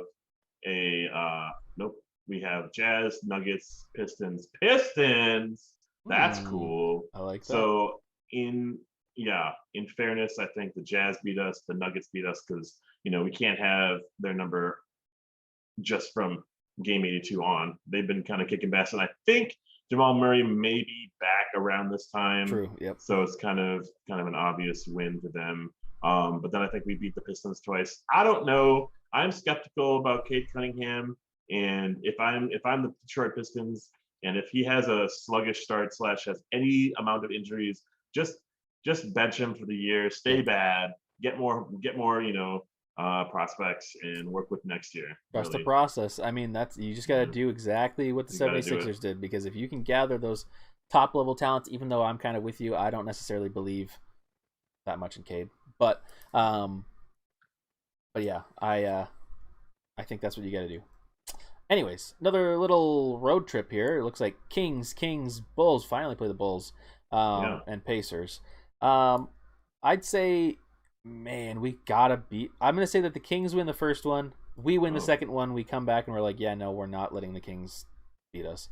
we have Jazz, Nuggets, Pistons. That's cool. I like that. So in fairness, I think the Jazz beat us, the Nuggets beat us because, we can't have their number just from game 82 on. They've been kind of kicking bass, and I think Jamal Murray may be back around this time. True. Yep. So it's kind of an obvious win for them. But then I think we beat the Pistons twice. I don't know. I'm skeptical about Cade Cunningham, and if I'm the Detroit Pistons, and if he has a sluggish start / has any amount of injuries, just bench him for the year. Stay bad. Get more. Prospects and work with next year. Trust the process. I mean, you just got to do exactly what the 76ers did, because if you can gather those top level talents, even though I'm kind of with you, I don't necessarily believe that much in Cade. But yeah, I think that's what you got to do. Anyways, another little road trip here. It looks like Kings, Bulls finally play the Bulls, and Pacers. I'd say, man, we gotta beat. I'm gonna say that the Kings win the first one. We win the Oh. second one. We come back and we're like, yeah, no, we're not letting the Kings beat us.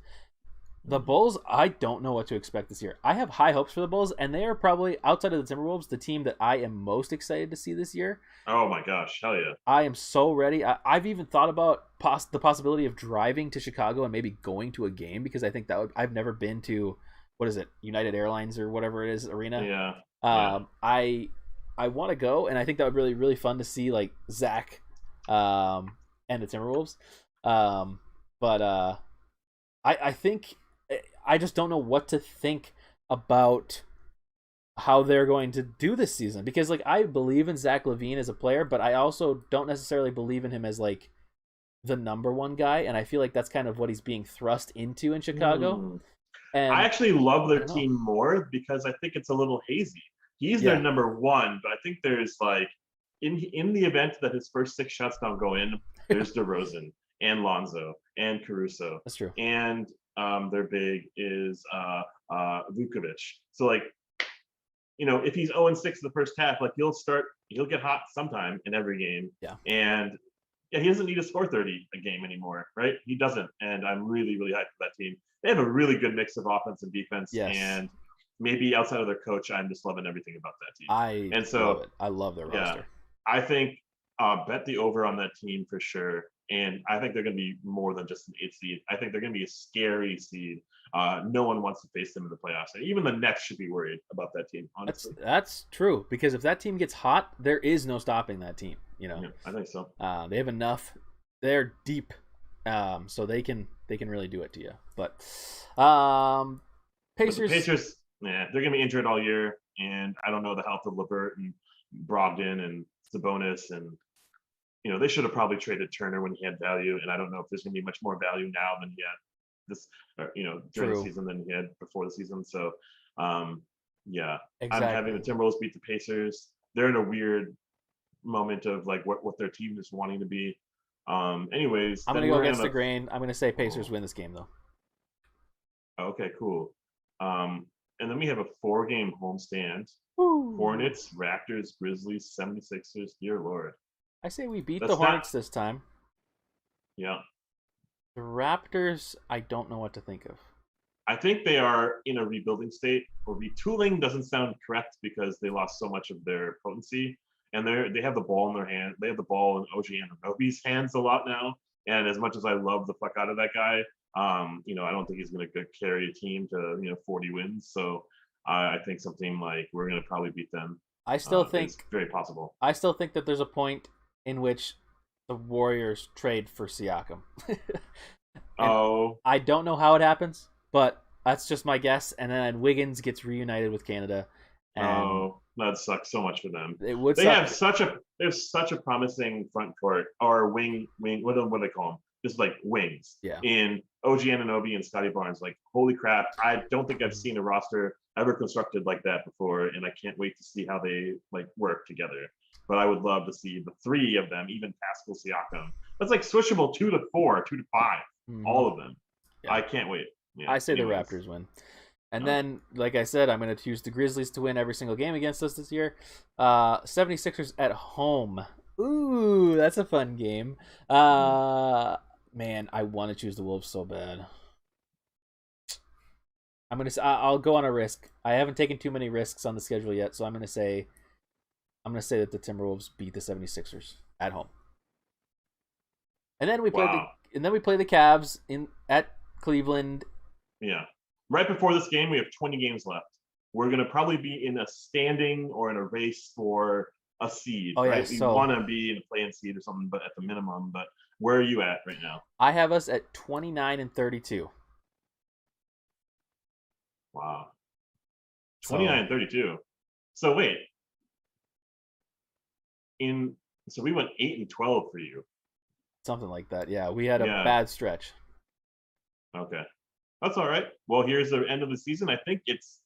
The Bulls, I don't know what to expect this year. I have high hopes for the Bulls, and they are probably, outside of the Timberwolves, the team that I am most excited to see this year. Oh my gosh, hell yeah. I am so ready. I've even thought about the possibility of driving to Chicago and maybe going to a game because I think that would. I've never been to, what is it, United Airlines or whatever it is, arena. Yeah. Yeah. I want to go, and I think that would really fun to see like Zach, and the Timberwolves. But I think I just don't know what to think about how they're going to do this season because like I believe in Zach LaVine as a player, but I also don't necessarily believe in him as like the number one guy, and I feel like that's kind of what he's being thrust into in Chicago. Hmm. I And actually love I their don't know. team more because I think it's a little hazy. He's their Yeah, number one, but I think there's like in the event that his first 6 shots don't go in, there's DeRozan and Lonzo and Caruso that's true. and their big is Vukovic. So like if he's 0-6 in the first half, like he'll get hot sometime in every game. Yeah. And yeah, he doesn't need to score 30 a game anymore, right? He doesn't. And I'm really, really hyped for that team. They have a really good mix of offense and defense. Yes. And maybe outside of their coach, I'm just loving everything about that team. I And love so, it. I love their yeah, roster. I think bet the over on that team for sure. And I think they're going to be more than just an 8 seed. I think they're going to be a scary seed. No one wants to face them in the playoffs. And even the Nets should be worried about that team, honestly. That's true because if that team gets hot, there is no stopping that team. Yeah, I think so. They have enough. They're deep, so they can really do it to you. But But the Pacers, Pacers, yeah, they're going to be injured all year. And I don't know the health of LeVert and Brogdon and Sabonis. And, they should have probably traded Turner when he had value. And I don't know if there's going to be much more value now than he had this, during True. the season than he had before the season. So, yeah, I'm having the exactly. Timberwolves beat the Pacers. They're in a weird moment of like what their team is wanting to be. Anyways, I'm then gonna go we're against gonna. the grain. I'm gonna say Pacers Oh, win this game though. okay, cool. And then we have a 4-game homestand. Woo. Hornets, Raptors, Grizzlies, 76ers. Dear Lord. I say we beat the That's not, Hornets this time. yeah. The Raptors, I don't know what to think of. I think they are in a rebuilding state, or retooling doesn't sound correct because they lost so much of their potency. And they have the ball in their hand. They have the ball in OG Anunoby's hands a lot now. And as much as I love the fuck out of that guy, I don't think he's going to carry a team to 40 wins. So I think something like we're going to probably beat them. I still It's think very possible. I still think that there's a point in which the Warriors trade for Siakam. And Oh, I don't know how it happens, but that's just my guess. And then Wiggins gets reunited with Canada, and oh, that sucks so much for them. it would They suck. have such a promising front court or wing. What do they call them? Just like wings Yeah. in OG Anunoby and Scotty Barnes. Like holy crap! I don't think I've seen a roster ever constructed like that before, and I can't wait to see how they like work together. But I would love to see the 3 of them, even Pascal Siakam. That's like switchable 2 to 4, 2 to 5, all of them. Yeah. I can't wait. Yeah. I say Anyways. the Raptors win. And then, like I said, I'm going to choose the Grizzlies to win every single game against us this year. 76ers at home. Ooh, that's a fun game. Man, I want to choose the Wolves so bad. I'll go on a risk. I haven't taken too many risks on the schedule yet, so I'm going to say that the Timberwolves beat the 76ers at home. And then we play Wow. the Cavs at Cleveland. Yeah. Right before this game, we have 20 games left. We're going to probably be in a standing or in a race for a seed, Oh, yeah, right? so- We want to be in a play-in seed or something, but at the minimum. But where are you at right now? I have us at 29 and 32. Wow. So- 29 and 32. So wait. So we went 8 and 12 for you. Something like that. Yeah, we had a Yeah. bad stretch. Okay. That's all right. Well, here's the end of the season. I think it's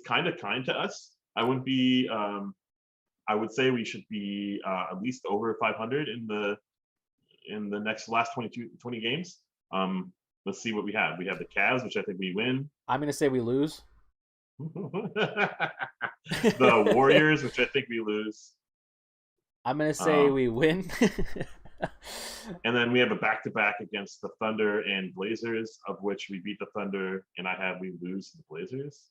kind to us. I wouldn't be I would say we should be at least over 500 in the last 20 games. Let's see what we have. We have the Cavs, which I think we win. I'm going to say we lose. The Warriors, which I think we lose. I'm gonna say Um, we win. and then we have a back-to-back against the Thunder and Blazers, of which we beat the Thunder, and I have we lose to the Blazers.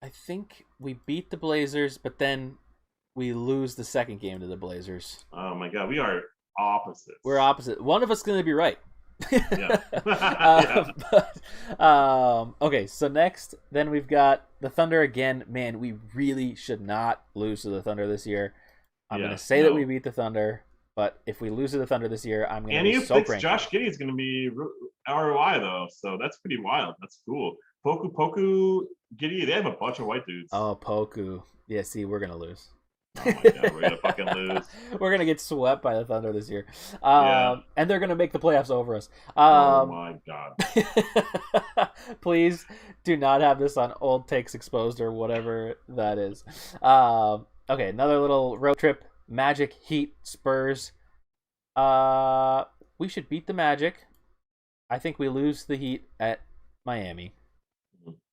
I think we beat the Blazers, but then we lose the second game to the Blazers. Oh my God, we are We're opposites. opposite. One of us is going to be right. Yeah. Yeah. Okay, so next, then we've got the Thunder again. Man, we really should not lose to the Thunder this year. I'm going Yeah. to say that we No. beat the Thunder, but if we lose to the Thunder this year, I'm going to And be he so thinks cranky. Josh Giddey is going to be ROI though, so that's pretty wild. That's cool. Poku, Giddey, they have a bunch of white dudes. Oh, Poku. Yeah, see, we're going to lose. Oh my God, we're gonna fucking lose. We're gonna get swept by the Thunder this year, Yeah. and they're gonna make the playoffs over us. Oh my God. Please do not have this on Old Takes Exposed or whatever that is. Okay, another little road trip. Magic, Heat, Spurs. We should beat the Magic. I think we lose the Heat at Miami.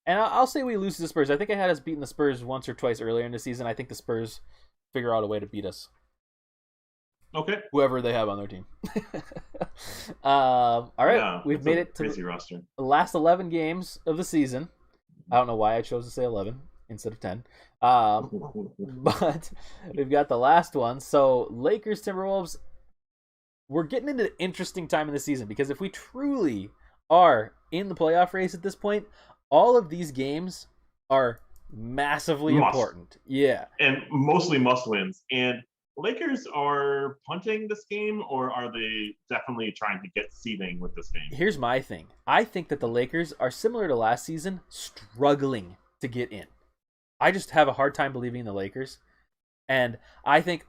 And I'll say we lose to the Spurs. I think I had us beating the Spurs once or twice earlier in the season. I think the Spurs figure out a way to beat us. Okay. Whoever they have on their team. All right, Yeah, we've that's made a it to crazy roster. the last 11 games of the season. I don't know why I chose to say 11 instead of 10. But we've got the last one. So Lakers, Timberwolves, we're getting into an interesting time in the season because if we truly are in the playoff race at this point, all of these games are massively important. Yeah. And mostly must wins. And Lakers are punting this game, or are they definitely trying to get seeding with this game? Here's my thing. I think that the Lakers are similar to last season, struggling to get in. I just have a hard time believing in the Lakers. And I think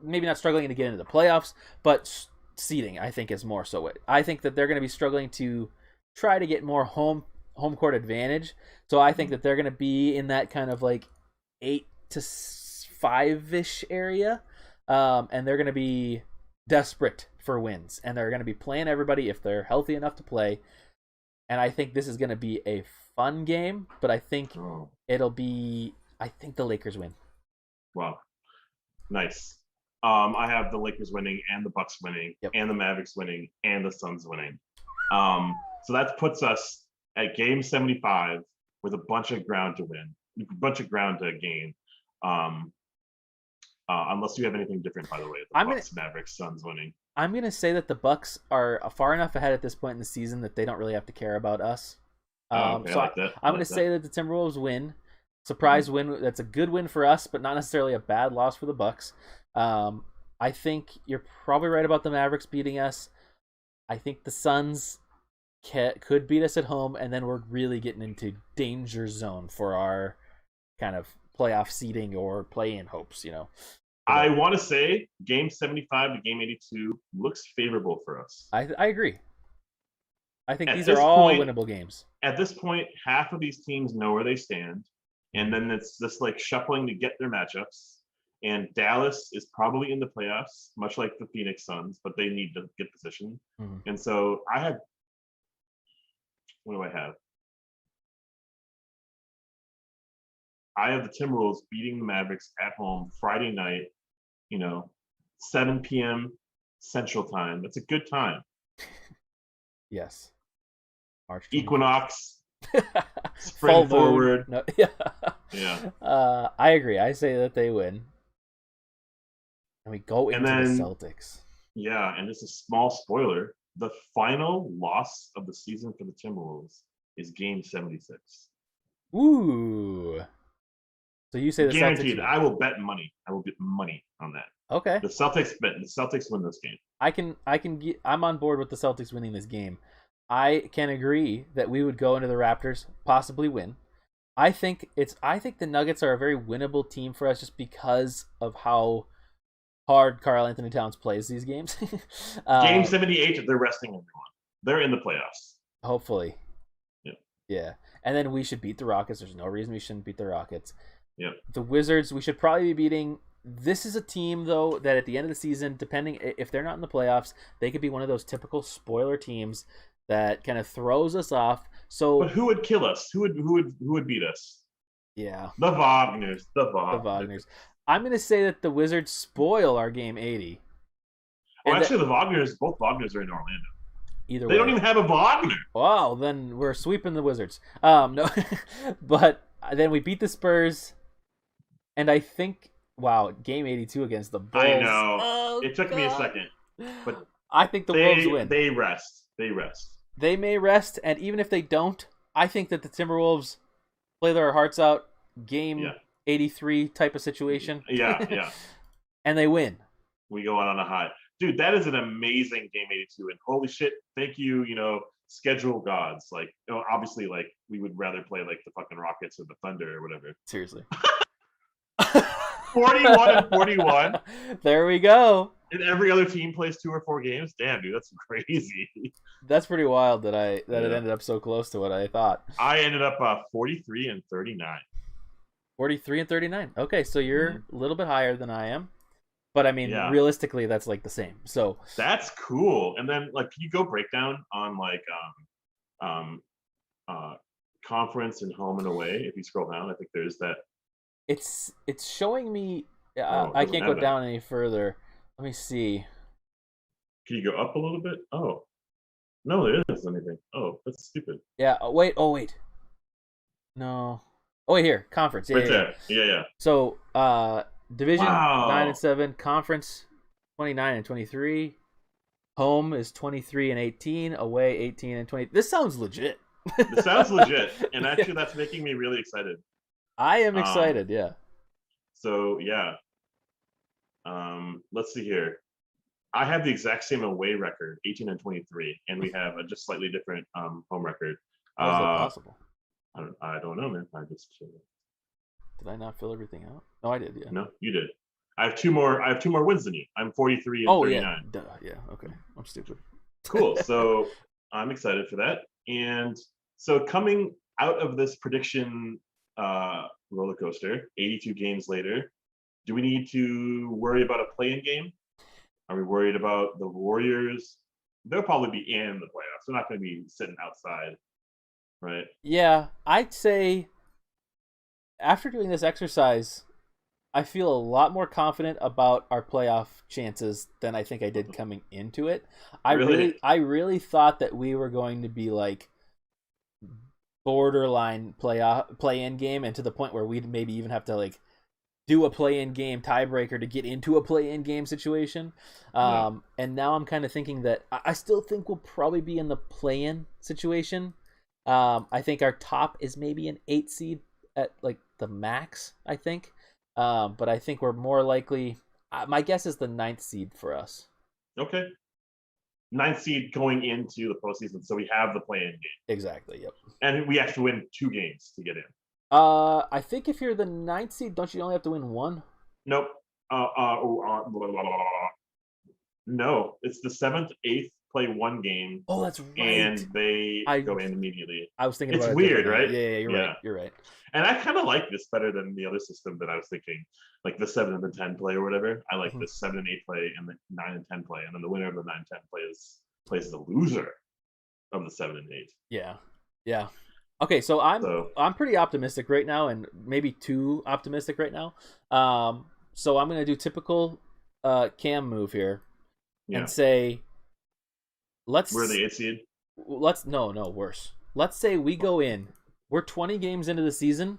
maybe not struggling to get into the playoffs, but seeding, I think, is more so it. I think that they're going to be struggling to try to get more home court advantage. So I think that they're going to be in that kind of like 8 to 5-ish area. And they're going to be desperate for wins. And they're going to be playing everybody if they're healthy enough to play. And I think this is going to be a fun game, but I think I think the Lakers win. Wow. Nice. I have the Lakers winning and the Bucks winning and the Mavericks winning and the Suns winning. So that puts us at game 75 with a bunch of ground to win, a bunch of ground to gain. Unless you have anything different, by the way. Bucks, Mavericks, Suns winning. I'm going to say that the Bucks are far enough ahead at this point in the season that they don't really have to care about us. Okay, so I like that. I'm going to say that the Timberwolves win. Surprise win. That's a good win for us, but not necessarily a bad loss for the Bucks. I think you're probably right about the Mavericks beating us. I think the Suns could beat us at home, and then we're really getting into danger zone for our kind of playoff seeding or play-in hopes, I want to say game 75 to game 82 looks favorable for us. I agree. I think these are all winnable games. At this point, half of these teams know where they stand, and then it's just like shuffling to get their matchups. And Dallas is probably in the playoffs, much like the Phoenix Suns, but they need to get position. Mm-hmm. And so what do I have? I have the Timberwolves beating the Mavericks at home Friday night, 7 p.m. Central Time. That's a good time. Yes. March 20th. Equinox. Spring forward. No, yeah. I agree. I say that they win. And we go into the Celtics. Yeah, and just a small spoiler. The final loss of the season for the Timberwolves is game 76. Ooh. So you say the guaranteed. Celtics? I will bet money. I will bet money on that. Okay. The Celtics win this game. I'm on board with the Celtics winning this game. I can agree that we would go into the Raptors, possibly win. I think the Nuggets are a very winnable team for us just because of how hard Karl Anthony Towns plays these games. Game 78, they're resting everyone. They're in the playoffs. Hopefully. Yeah. And then we should beat the Rockets. There's no reason we shouldn't beat the Rockets. Yeah. The Wizards, we should probably be beating. This is a team, though, that at the end of the season, depending if they're not in the playoffs, they could be one of those typical spoiler teams that kind of throws us off. So, but who would kill us? Who would beat us? Yeah, The Wagners. The the Wagners. Wagners. I'm going to say that the Wizards spoil our game 80. Well, And that actually, the Wagners, both Wagners are in Orlando. either They don't way. even have a Wagner. Wow, then we're sweeping the Wizards. No, but then we beat the Spurs, and I think wow, game 82 against the I Bulls. know. Oh It took me a God, second, but I think the Wolves they win. they rest. They rest. They may rest, and even if they don't, I think that the Timberwolves play their hearts out. Game Yeah. 83 type of situation, Yeah. Yeah. and they win. We go on a high. Dude, that is an amazing game 82. And holy shit, thank you, schedule gods. Like, obviously, like, we would rather play like the fucking Rockets or the Thunder or whatever. Seriously. 41 and 41. There we go. And every other team plays 2 or 4 games. Damn, dude, that's crazy. That's pretty wild that it Yeah. ended up so close to what I thought. I ended up 43 and 39. 43 and 39. Okay, so you're a little bit higher than I am. But I mean, Yeah. realistically, that's like the same. So That's cool. And then, like, can you go breakdown on like um conference and home and away? If you scroll down, I think there's that. it's showing me. Oh, it I doesn't can't have go that. down any further. Let me see. Can you go up a little bit? Oh, no, there isn't anything. Oh, that's stupid. Yeah. Oh wait. Oh wait. No. Oh wait, here conference. Yeah, Right yeah, yeah. there. Yeah, yeah. So division 9 and Wow. 7, conference 29 and 23. Home is 23 and 18. Away 18 and 20. This sounds legit. This sounds legit, and actually, that's making me really excited. I am Um, excited. Yeah. so yeah. Let's see here. I have the exact same away record, 18 and 23, and we have a just slightly different home record. How is that Uh, possible? I don't know, man. I just Did I not fill everything out? No, I did. Yeah. no, you did. I have two more. I have 2 more wins than you. I'm 43 and Oh yeah. 39. Duh. Yeah. Okay. I'm stupid. Cool. So I'm excited for that. And so coming out of this prediction roller coaster, 82 games later, do we need to worry about a play-in game? Are we worried about the Warriors? They'll probably be in the playoffs. They're not going to be sitting outside, right? Yeah, I'd say after doing this exercise, I feel a lot more confident about our playoff chances than I think I did coming into it. Really? I really thought that we were going to be like borderline play-in game, and to the point where we'd maybe even have to like do a play-in game tiebreaker to get into a play-in game situation. Yeah. And now I'm kind of thinking that I still think we'll probably be in the play-in situation. I think our top is maybe an 8 seed at like the max, I think. But I think we're more likely. My guess is the 9th seed for us. Okay. 9th seed going into the postseason, so we have the play-in game, Exactly. Yep. and we have to win 2 games to get in. I think if you're the 9th seed, don't you only have to win one? Nope. Blah, blah, blah, blah. No, it's the 7th, 8th play 1 game, Oh, that's right. and they go in immediately. I was thinking It's about it weird, differently. right? Yeah, you're Yeah. right. You're right. And I kind of like this better than the other system that I was thinking, like the 7 and the 10 play or whatever. I like the 7 and 8 play and the 9 and 10 play, and then the winner of the 9 and 10 plays the loser of the 7 and 8. Yeah. Yeah. Okay, so I'm pretty optimistic right now, and maybe too optimistic right now. So I'm gonna do typical Cam move here and say we're the 8th seed. no worse. Let's say we go in. We're 20 games into the season,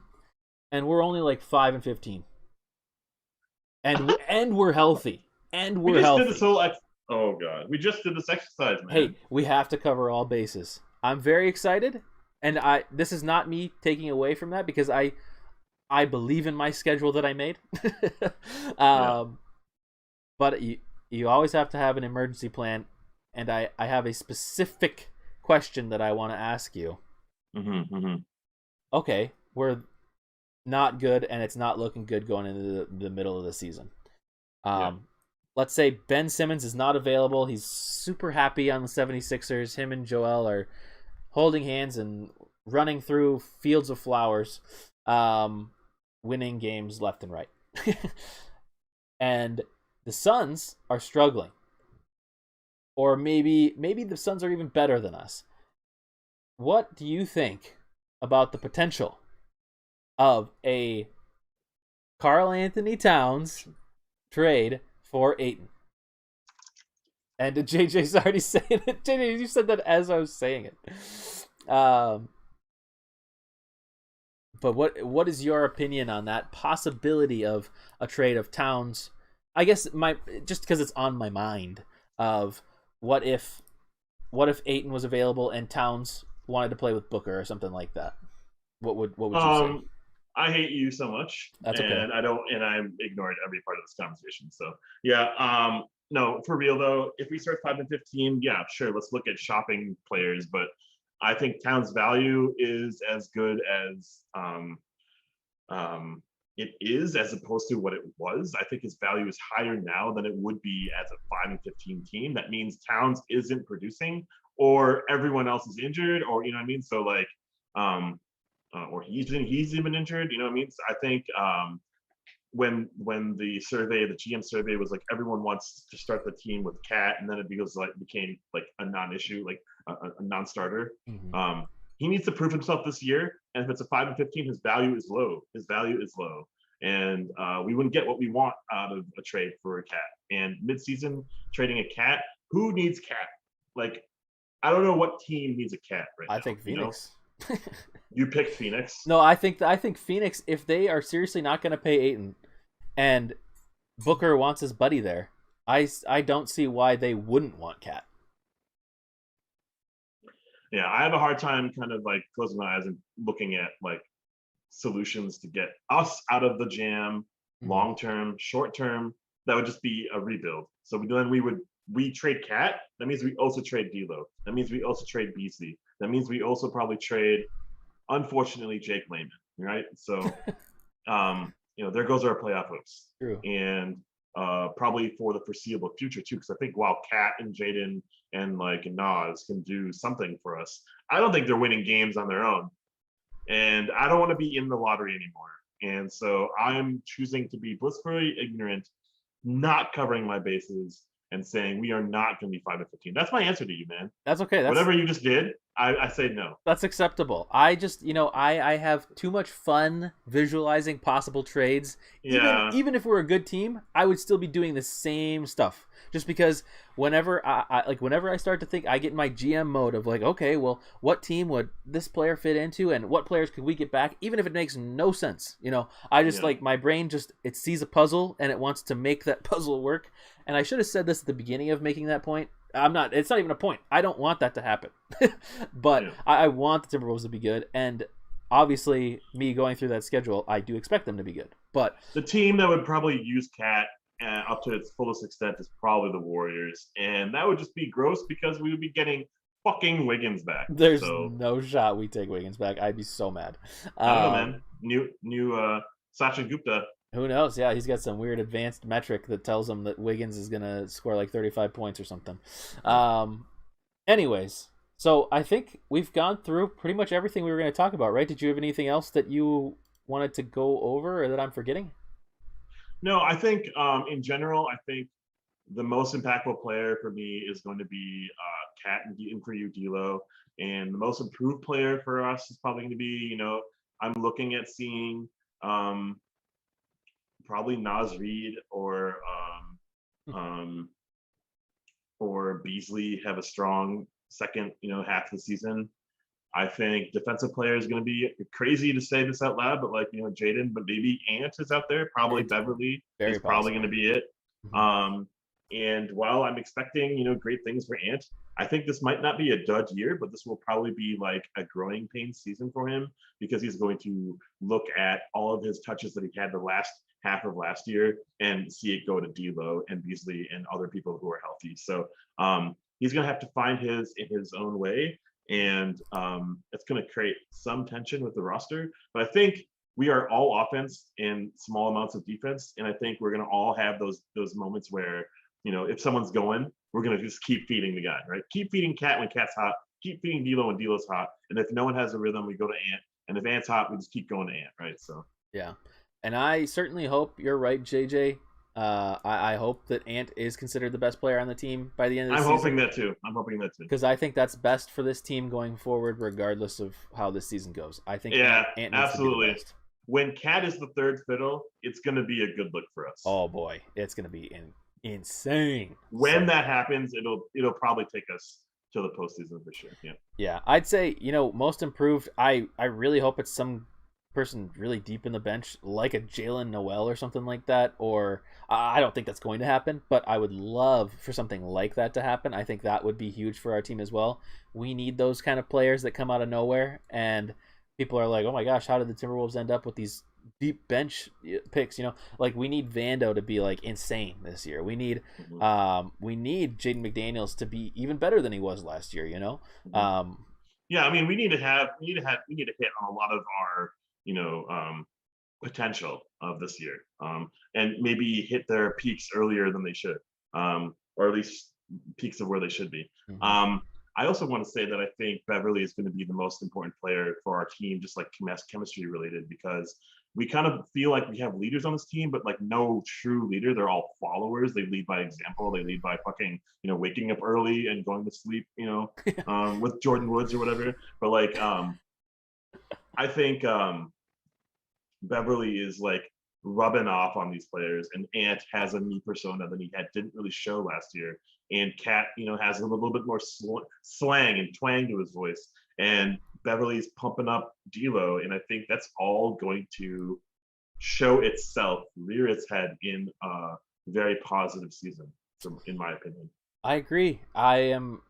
and we're only like 5 and 15, and we're healthy, and we're healthy. Did this whole oh god, we just did this exercise, man. Hey, we have to cover all bases. I'm very excited, and this is not me taking away from that because I believe in my schedule that I made. But you always have to have an emergency plan, and I have a specific question that I want to ask you. Okay, we're not good, and it's not looking good going into the middle of the season. Let's say Ben Simmons is not available. He's super happy on the 76ers. Him and Joel are holding hands and running through fields of flowers, winning games left and right. And the Suns are struggling. Or maybe the Suns are even better than us. What do you think about the potential of a Karl Anthony Towns trade for Ayton. And JJ's already saying it. JJ, you said that as I was saying it. But what is your opinion on that possibility of a trade of Towns? I guess just because it's on my mind of what if Ayton was available and Towns wanted to play with Booker or something like that? What would you say? I hate you so much, That's okay. and I'm ignoring every part of this conversation. So yeah, no, for real though, if we start 5-15, yeah, sure, let's look at shopping players, but I think Towns' value is as good as it is as opposed to what it was. I think his value is higher now than it would be as a 5-15 team. That means Towns isn't producing, or everyone else is injured, or you know what I mean. So like, or he's even injured. You know what I mean. So I think when the GM survey was like everyone wants to start the team with Cat, and then it became like a non-issue, like a non-starter. Mm-hmm. He needs to prove himself this year, and if it's a 5-15, his value is low. And we wouldn't get what we want out of a trade for a Cat. And mid-season trading a Cat, who needs Cat? Like, I don't know what team needs a Cat right now. I think Phoenix. You know? You picked Phoenix? No, I think Phoenix, if they are seriously not going to pay Ayton, and Booker wants his buddy there, I don't see why they wouldn't want Cat. Yeah, I have a hard time kind of like closing my eyes and looking at like solutions to get us out of the jam long term, short term. That would just be a rebuild. So then we trade Cat. That means we also trade D'Lo. That means we also trade Beasley. That means we also probably trade, unfortunately, Jake Layman. Right? So, there goes our playoff hopes. True. And probably for the foreseeable future too, because I think while Cat and Jaden and like Nas can do something for us, I don't think they're winning games on their own, and I don't want to be in the lottery anymore. And so I'm choosing to be blissfully ignorant, not covering my bases, and saying we are not going to be 5-15. That's my answer to you, man. That's okay. Whatever you just did, I say no. That's acceptable. I just, I have too much fun visualizing possible trades. Yeah. Even if we're a good team, I would still be doing the same stuff. Just because whenever I start to think, I get in my GM mode of like, okay, well, what team would this player fit into, and what players could we get back, even if it makes no sense. I just like my brain it sees a puzzle and it wants to make that puzzle work. And I should have said this at the beginning of making that point. It's not even a point. I don't want that to happen. But yeah. I want the Timberwolves to be good. And obviously, me going through that schedule, I do expect them to be good. But the team that would probably use Cat up to its fullest extent is probably the Warriors. And that would just be gross because we would be getting fucking Wiggins back. There's no shot we take Wiggins back. I'd be so mad. I don't know, man. New Sasha Gupta. Who knows? Yeah, he's got some weird advanced metric that tells him that Wiggins is going to score like 35 points or something. Anyways, so I think we've gone through pretty much everything we were going to talk about, right? Did you have anything else that you wanted to go over or that I'm forgetting? No, I think in general, I think the most impactful player for me is going to be Cat and for you, D'Lo. And the most improved player for us is probably going to be, I'm looking at seeing probably Nas Reed or Beasley have a strong second, half of the season. I think defensive player is going to be crazy to say this out loud, but like, Jaden, but maybe Ant is out there. Probably Beverly is probably going to be it. Mm-hmm. And while I'm expecting, great things for Ant, I think this might not be a dud year, but this will probably be like a growing pains season for him because he's going to look at all of his touches that he had the last half of last year and see it go to D'Lo and Beasley and other people who are healthy. So he's going to have to find his in his own way. And it's going to create some tension with the roster. But I think we are all offense and small amounts of defense. And I think we're going to all have those moments where, if someone's going, we're going to just keep feeding the guy, right? Keep feeding Cat when Cat's hot. Keep feeding D'Lo when D'Lo's hot. And if no one has a rhythm, we go to Ant. And if Ant's hot, we just keep going to Ant, right? So yeah. And I certainly hope you're right, JJ. I hope that Ant is considered the best player on the team by the end of the season. I'm hoping that too. Because I think that's best for this team going forward, regardless of how this season goes. I think Ant needs absolutely. to be the best. when Cat is the third fiddle, it's going to be a good look for us. Oh boy, it's gonna be insane. When that happens, it'll probably take us to the postseason for sure. Yeah. Yeah, I'd say most improved. I really hope it's some person really deep in the bench, like a Jalen Noel or something like that. Or I don't think that's going to happen, but I would love for something like that to happen. I think that would be huge for our team as well. We need those kind of players that come out of nowhere, and people are like, "Oh my gosh, how did the Timberwolves end up with these deep bench picks?" Like we need Vando to be like insane this year. We need Jaden McDaniels to be even better than he was last year. Yeah, I mean, we need to hit on a lot of our potential of this year, and maybe hit their peaks earlier than they should, or at least peaks of where they should be. Mm-hmm. I also want to say that I think Beverly is going to be the most important player for our team, just like chemistry related, because we kind of feel like we have leaders on this team, but like no true leader. They're all followers. They lead by example. They lead by fucking, waking up early and going to sleep, with Jordan Woods or whatever. But like, I think Beverly is like rubbing off on these players, and Ant has a me persona that he didn't really show last year, and Cat has a little bit more slang and twang to his voice, and Beverly's pumping up D'Lo, and I think that's all going to show itself, rear its head in a very positive season, in my opinion. I agree. I am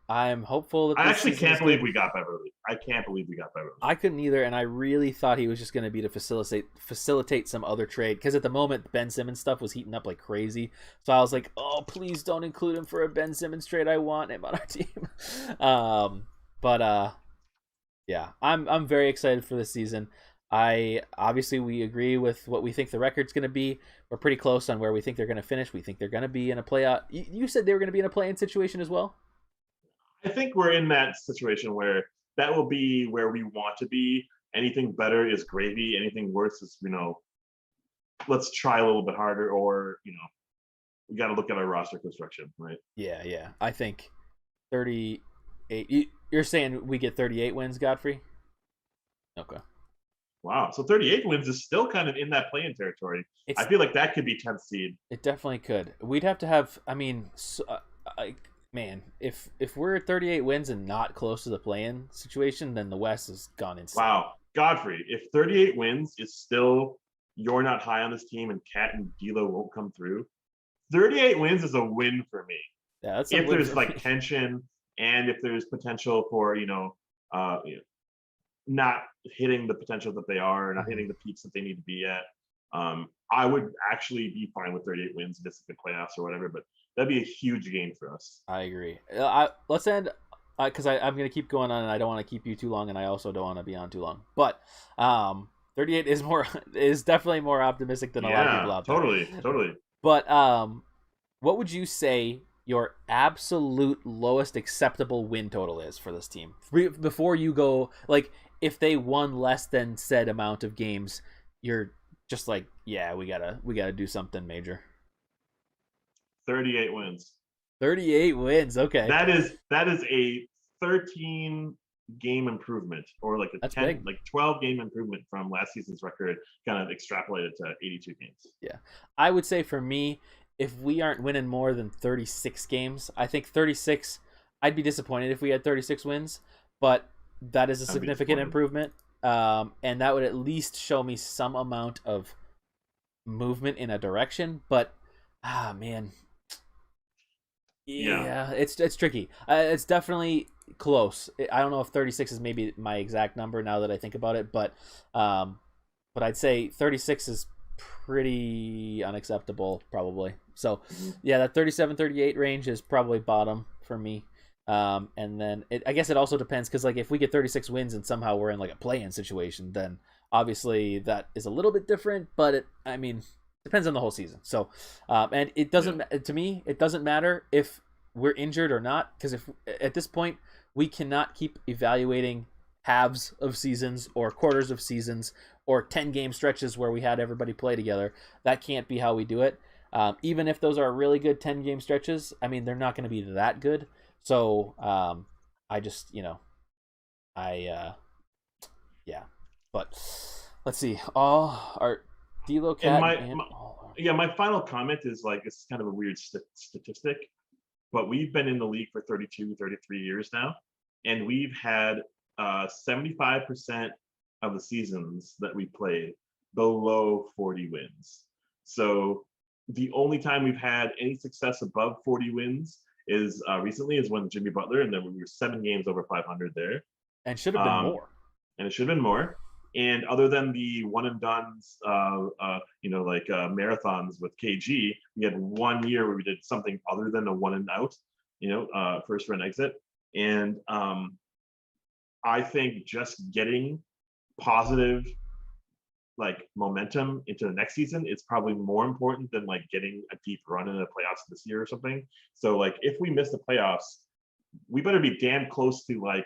hopeful that I this actually season can't is believe good. we got Beverly. I can't believe we got Beverly. I couldn't either, and I really thought he was just going to be to facilitate some other trade, because at the moment Ben Simmons stuff was heating up like crazy. So I was like, oh, please don't include him for a Ben Simmons trade. I want him on our team. But yeah, I'm very excited for this season. I obviously we agree with what we think the record's going to be. We're pretty close on where we think they're going to finish. We think they're going to be in a playoff. You said they were going to be in a play-in situation as well. I think we're in that situation where that will be where we want to be. Anything better is gravy. Anything worse is, let's try a little bit harder, or, we got to look at our roster construction, right? Yeah. I think 38. You're saying we get 38 wins, Godfrey? Okay. Wow. So 38 wins is still kind of in that play-in territory. I feel like that could be 10th seed. It definitely could. We'd have to have. I mean, man, if we're at 38 wins and not close to the play-in situation, then the West has gone insane. Wow, Godfrey, if 38 wins is still you're not high on this team and Cat and D'Lo won't come through, 38 wins is a win for me. Yeah, that's if there's like tension and if there's potential for not hitting the potential that they are, not hitting the peaks that they need to be at. I would actually be fine with 38 wins, this is the playoffs or whatever, but that'd be a huge game for us. I agree. Let's end, because I'm going to keep going on, and I don't want to keep you too long, and I also don't want to be on too long. But 38 is definitely more optimistic than a lot of people out there. Totally. But what would you say your absolute lowest acceptable win total is for this team before you go? Like, if they won less than said amount of games, you're just like, yeah, we gotta do something major. 38 wins. 38 wins. Okay. That is a 13 game improvement, or like a 10, like 12 game improvement from last season's record, kind of extrapolated to 82 games. Yeah. I would say for me, if we aren't winning more than 36 games, I think 36, I'd be disappointed if we had 36 wins, but that is a significant improvement. And that would at least show me some amount of movement in a direction, but man. Yeah, it's tricky. It's definitely close. I don't know if 36 is maybe my exact number now that I think about it, but I'd say 36 is pretty unacceptable probably. So yeah, that 37-38 range is probably bottom for me. And then I guess it also depends, because like if we get 36 wins and somehow we're in like a play-in situation, then obviously that is a little bit different, but depends on the whole season. So and it doesn't to me, it doesn't matter if we're injured or not, because if at this point we cannot keep evaluating halves of seasons or quarters of seasons or 10 game stretches where we had everybody play together. That can't be how we do it. Even if those are really good 10 game stretches, they're not going to be that good. So I just, but let's see. All our D'Lo, And Cat, and all. yeah, my final comment is like it's kind of a weird statistic, but we've been in the league for 32, 33 years now, and we've had 75% of the seasons that we played below 40 wins. So the only time we've had any success above 40 wins is recently is when Jimmy Butler, and then we were 7 games over 500 there. And should have been more. And it should have been more. And other than the one and done's, marathons with KG, we had 1 year where we did something other than a one and out, first run exit. And I think just getting positive like momentum into the next season is probably more important than like getting a deep run in the playoffs this year or something. So like if we miss the playoffs, we better be damn close to like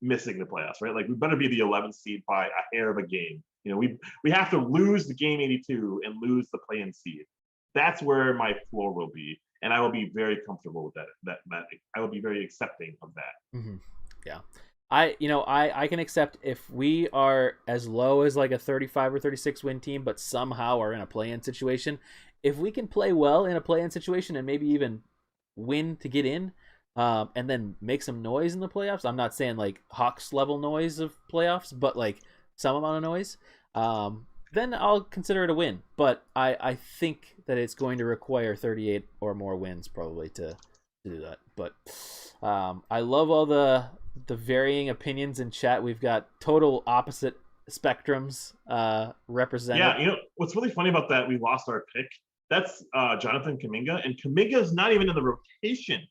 missing the playoffs, right? Like we better be the 11th seed by a hair of a game. We have to lose the game 82 and lose the play-in seed. That's where my floor will be, and I will be very comfortable with that. That I will be very accepting of that. Mm-hmm. Yeah, I can accept if we are as low as like a 35 or 36 win team, but somehow are in a play-in situation. If we can play well in a play-in situation and maybe even win to get in, and then make some noise in the playoffs. I'm not saying like Hawks level noise of playoffs, but like some amount of noise. Then I'll consider it a win. But I think that it's going to require 38 or more wins probably to do that. But I love all the varying opinions in chat. We've got total opposite spectrums represented. Yeah, what's really funny about that? We lost our pick. That's Jonathan Kuminga, and Kuminga is not even in the rotation.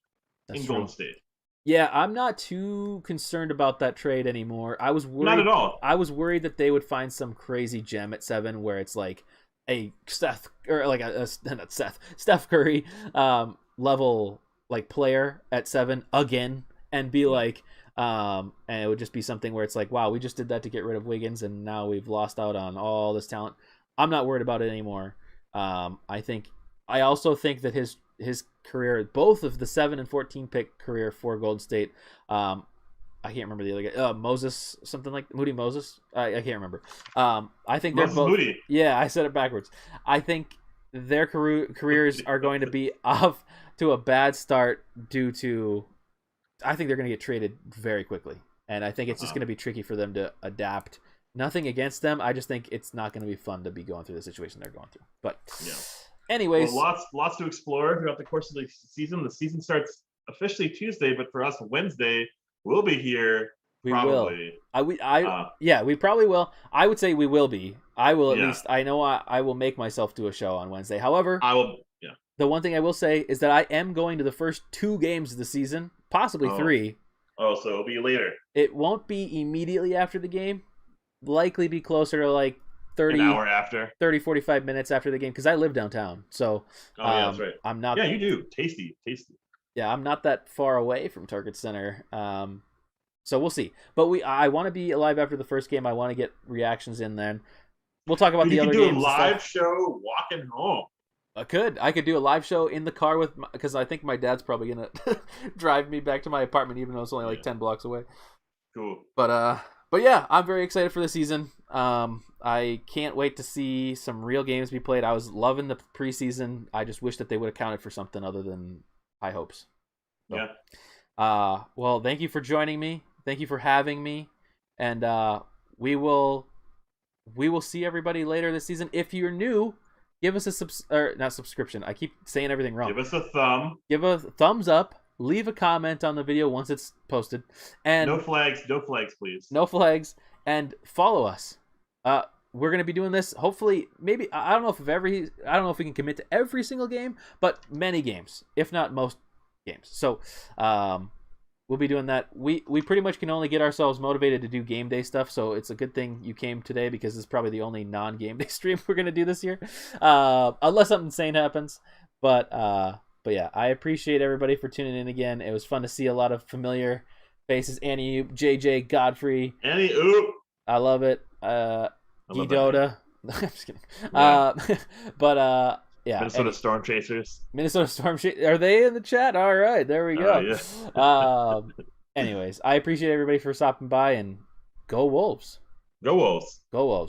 That's in Golden State. Yeah, I'm not too concerned about that trade anymore. I was worried. Not at all. I was worried that they would find some crazy gem at 7 where it's like a Steph or like not Steph Curry level like player at 7 again, and be like, and it would just be something where it's like, wow, we just did that to get rid of Wiggins, and now we've lost out on all this talent. I'm not worried about it anymore. I also think that his career, both of the 7 and 14 pick career for Golden State, I can't remember the other guy, Moses, something like Moody Moses. I can't remember. I think they're both. Moody. Yeah, I said it backwards. I think their careers are going to be off to a bad start due to. I think they're going to get traded very quickly, and I think it's just going to be tricky for them to adapt. Nothing against them. I just think it's not going to be fun to be going through the situation they're going through. But. Yeah. Anyways, well, lots to explore throughout the course of the season. The season starts officially Tuesday, but for us, Wednesday, we'll be here. We probably. Will. Yeah, we probably will. I would say we will be. I will at least. I know I will make myself do a show on Wednesday. However, I will. Yeah. The one thing I will say is that I am going to the first 2 games of the season, possibly 3. Oh, so it'll be later. It won't be immediately after the game. Likely be closer to like 30 an hour after 45 minutes after the game, because I live downtown, so that's right. I'm not. Yeah, you do. Tasty. Yeah, I'm not that far away from Target Center, so we'll see. But I want to be alive after the first game. I want to get reactions in. Then we'll talk about the other games. You could do a live show walking home. I could do a live show in the car because I think my dad's probably gonna drive me back to my apartment, even though it's only like 10 blocks away. Cool. But yeah, I'm very excited for the season. I can't wait to see some real games be played. I was loving the preseason. I just wish that they would have counted for something other than high hopes. So, yeah. Well, thank you for joining me. Thank you for having me. And we will see everybody later this season. If you're new, give us a not subscription. I keep saying everything wrong. Give us a thumb. Give a thumbs up. Leave a comment on the video once it's posted. And no flags, please. No flags, and follow us. We're gonna be doing this. Hopefully, maybe I don't know if we can commit to every single game, but many games, if not most games. So, we'll be doing that. We pretty much can only get ourselves motivated to do game day stuff. So it's a good thing you came today, because it's probably the only non-game day stream we're gonna do this year, unless something insane happens. But yeah, I appreciate everybody for tuning in again. It was fun to see a lot of familiar faces. Annie Oop, JJ, Godfrey. Annie Oop. I love it. Gidota. I'm just kidding. Yeah. Yeah. Minnesota Storm Chasers. Minnesota Storm Chasers. Are they in the chat? All right, there we go. Yeah. Anyways, I appreciate everybody for stopping by, and go Wolves. Go Wolves. Go Wolves.